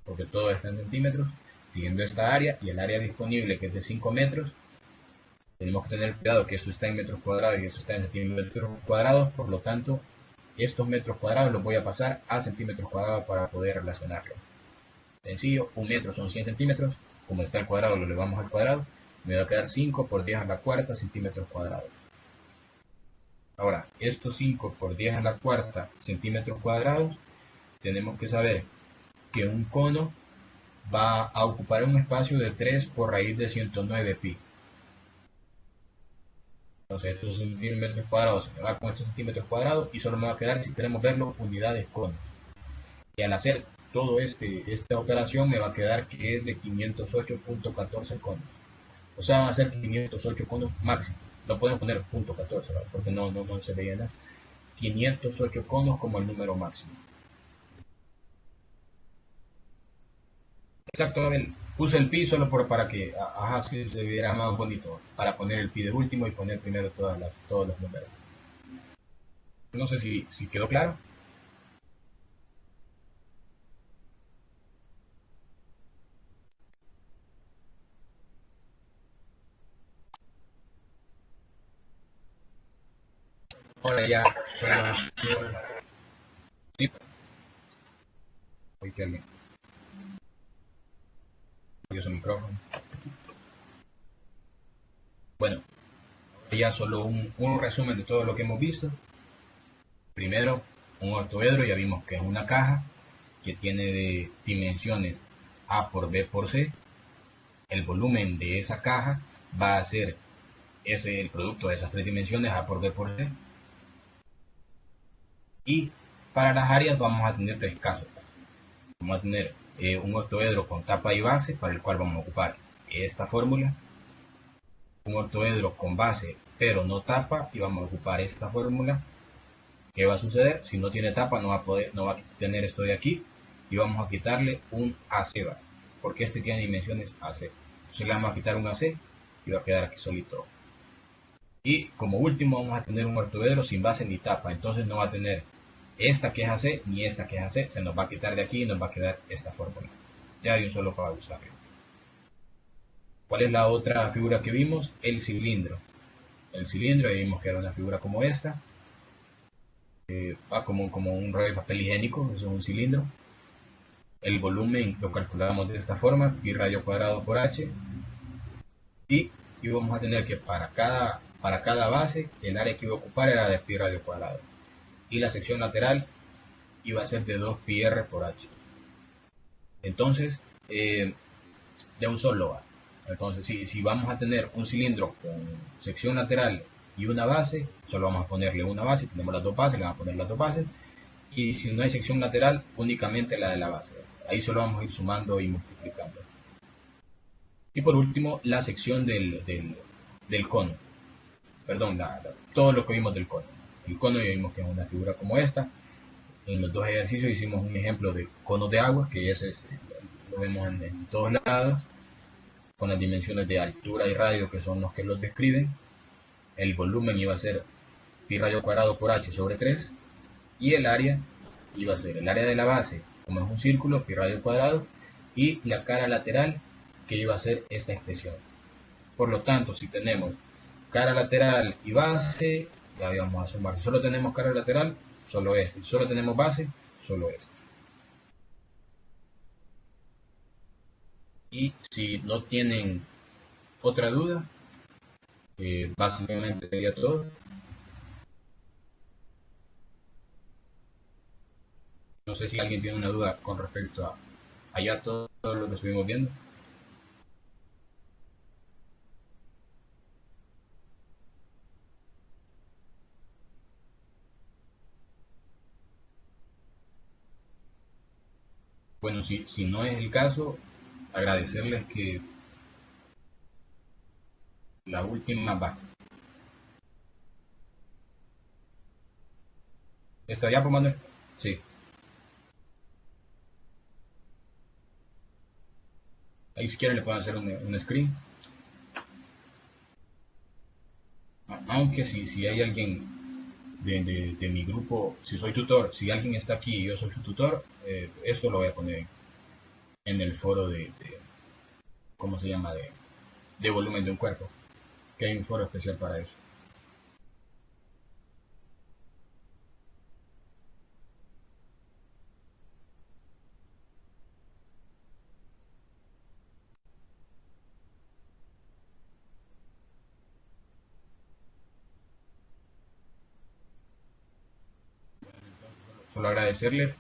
porque todo está en centímetros, siguiendo esta área y el área disponible que es de 5 metros. Tenemos que tener cuidado que esto está en metros cuadrados y esto está en centímetros cuadrados, por lo tanto, estos metros cuadrados los voy a pasar a centímetros cuadrados para poder relacionarlo. Sencillo, un metro son 100 centímetros, como está el cuadrado lo elevamos al cuadrado, me va a quedar 5 por 10 a la cuarta centímetros cuadrados. Ahora, estos 5 por 10 a la cuarta centímetros cuadrados, tenemos que saber que un cono va a ocupar un espacio de 3 por raíz de 109 pi. Entonces, estos centímetros cuadrados se me va con estos centímetros cuadrados y solo me va a quedar, si queremos verlo, unidades conos. Y al hacer todo esta operación me va a quedar que es de 508.14 conos. O sea, van a ser 508 conos máximo. No podemos poner punto 14, ¿verdad? Porque no se veía nada. 508 conos como el número máximo. Exactamente. Puse el pi solo para que así se viera más bonito. Para poner el pi de último y poner primero todos los números. No sé si quedó claro. Ahora ya. Sí. Oye, que alguien. Yo soy micrófono. Bueno, ya solo un resumen de todo lo que hemos visto. Primero, un octoedro, ya vimos que es una caja que tiene de dimensiones A por B por C. El volumen de esa caja va a ser el producto de esas tres dimensiones A por B por C. Y para las áreas vamos a tener tres casos. Vamos a tener un octoedro con tapa y base, para el cual vamos a ocupar esta fórmula. Un octoedro con base pero no tapa, y vamos a ocupar esta fórmula. ¿Qué va a suceder? Si no tiene tapa no va a tener esto de aquí, y vamos a quitarle un AC, porque este tiene dimensiones AC. Entonces le vamos a quitar un AC y va a quedar aquí solito. Y como último vamos a tener un octoedro sin base ni tapa, entonces no va a tener esta que es AC ni esta que es AC, se nos va a quitar de aquí y nos va a quedar esta fórmula. Ya de un solo para usarlo. ¿Cuál es la otra figura que vimos? El cilindro. El cilindro, ahí vimos que era una figura como esta. Va como un rollo de papel higiénico, eso es un cilindro. El volumen lo calculamos de esta forma, pi radio cuadrado por h. Y vamos a tener que para cada base, el área que iba a ocupar era de pi radio cuadrado. Y la sección lateral iba a ser de 2 pi r por h. Entonces, de un solo va. Entonces, si vamos a tener un cilindro con sección lateral y una base, solo vamos a ponerle una base. Tenemos las dos bases, le vamos a poner las dos bases. Y si no hay sección lateral, únicamente la de la base. Ahí solo vamos a ir sumando y multiplicando. Y por último, la sección del cono. Perdón, todo lo que vimos del cono. El cono ya vimos que es una figura como esta. En los dos ejercicios hicimos un ejemplo de cono de agua, que ese lo vemos en todos lados, con las dimensiones de altura y radio, que son los que los describen. El volumen iba a ser pi radio cuadrado por h sobre 3, y el área iba a ser el área de la base, como es un círculo, pi radio cuadrado, y la cara lateral, que iba a ser esta expresión. Por lo tanto, si tenemos cara lateral y base, ya vamos a sumar. Si solo tenemos cara lateral, solo este. Si solo tenemos base, solo este. Y si no tienen otra duda, básicamente sería todo. No sé si alguien tiene una duda con respecto a allá todo lo que estuvimos viendo. Bueno, si no es el caso, agradecerles que la última va. ¿Está ya por Manuel? Sí. Ahí si quieren le pueden hacer un screen. Aunque si hay alguien de mi grupo, si soy tutor, si alguien está aquí y yo soy su tutor, esto lo voy a poner en el foro ¿cómo se llama? De volumen de un cuerpo, que hay un foro especial para eso. Solo agradecerles,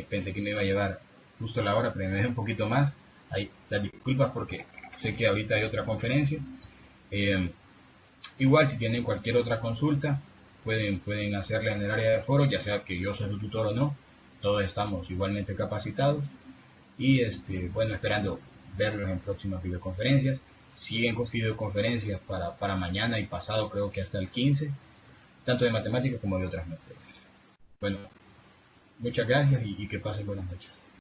pensé que me iba a llevar justo la hora, pero me dejé un poquito más. Hay las disculpas porque sé que ahorita hay otra conferencia. Igual si tienen cualquier otra consulta, pueden hacerla en el área de foro, ya sea que yo soy su tutor o no. Todos estamos igualmente capacitados. Y bueno, esperando verlos en próximas videoconferencias. Siguen con videoconferencias para mañana y pasado, creo que hasta el 15, tanto de matemáticas como de otras materias. Bueno, muchas gracias y que pasen buenas noches.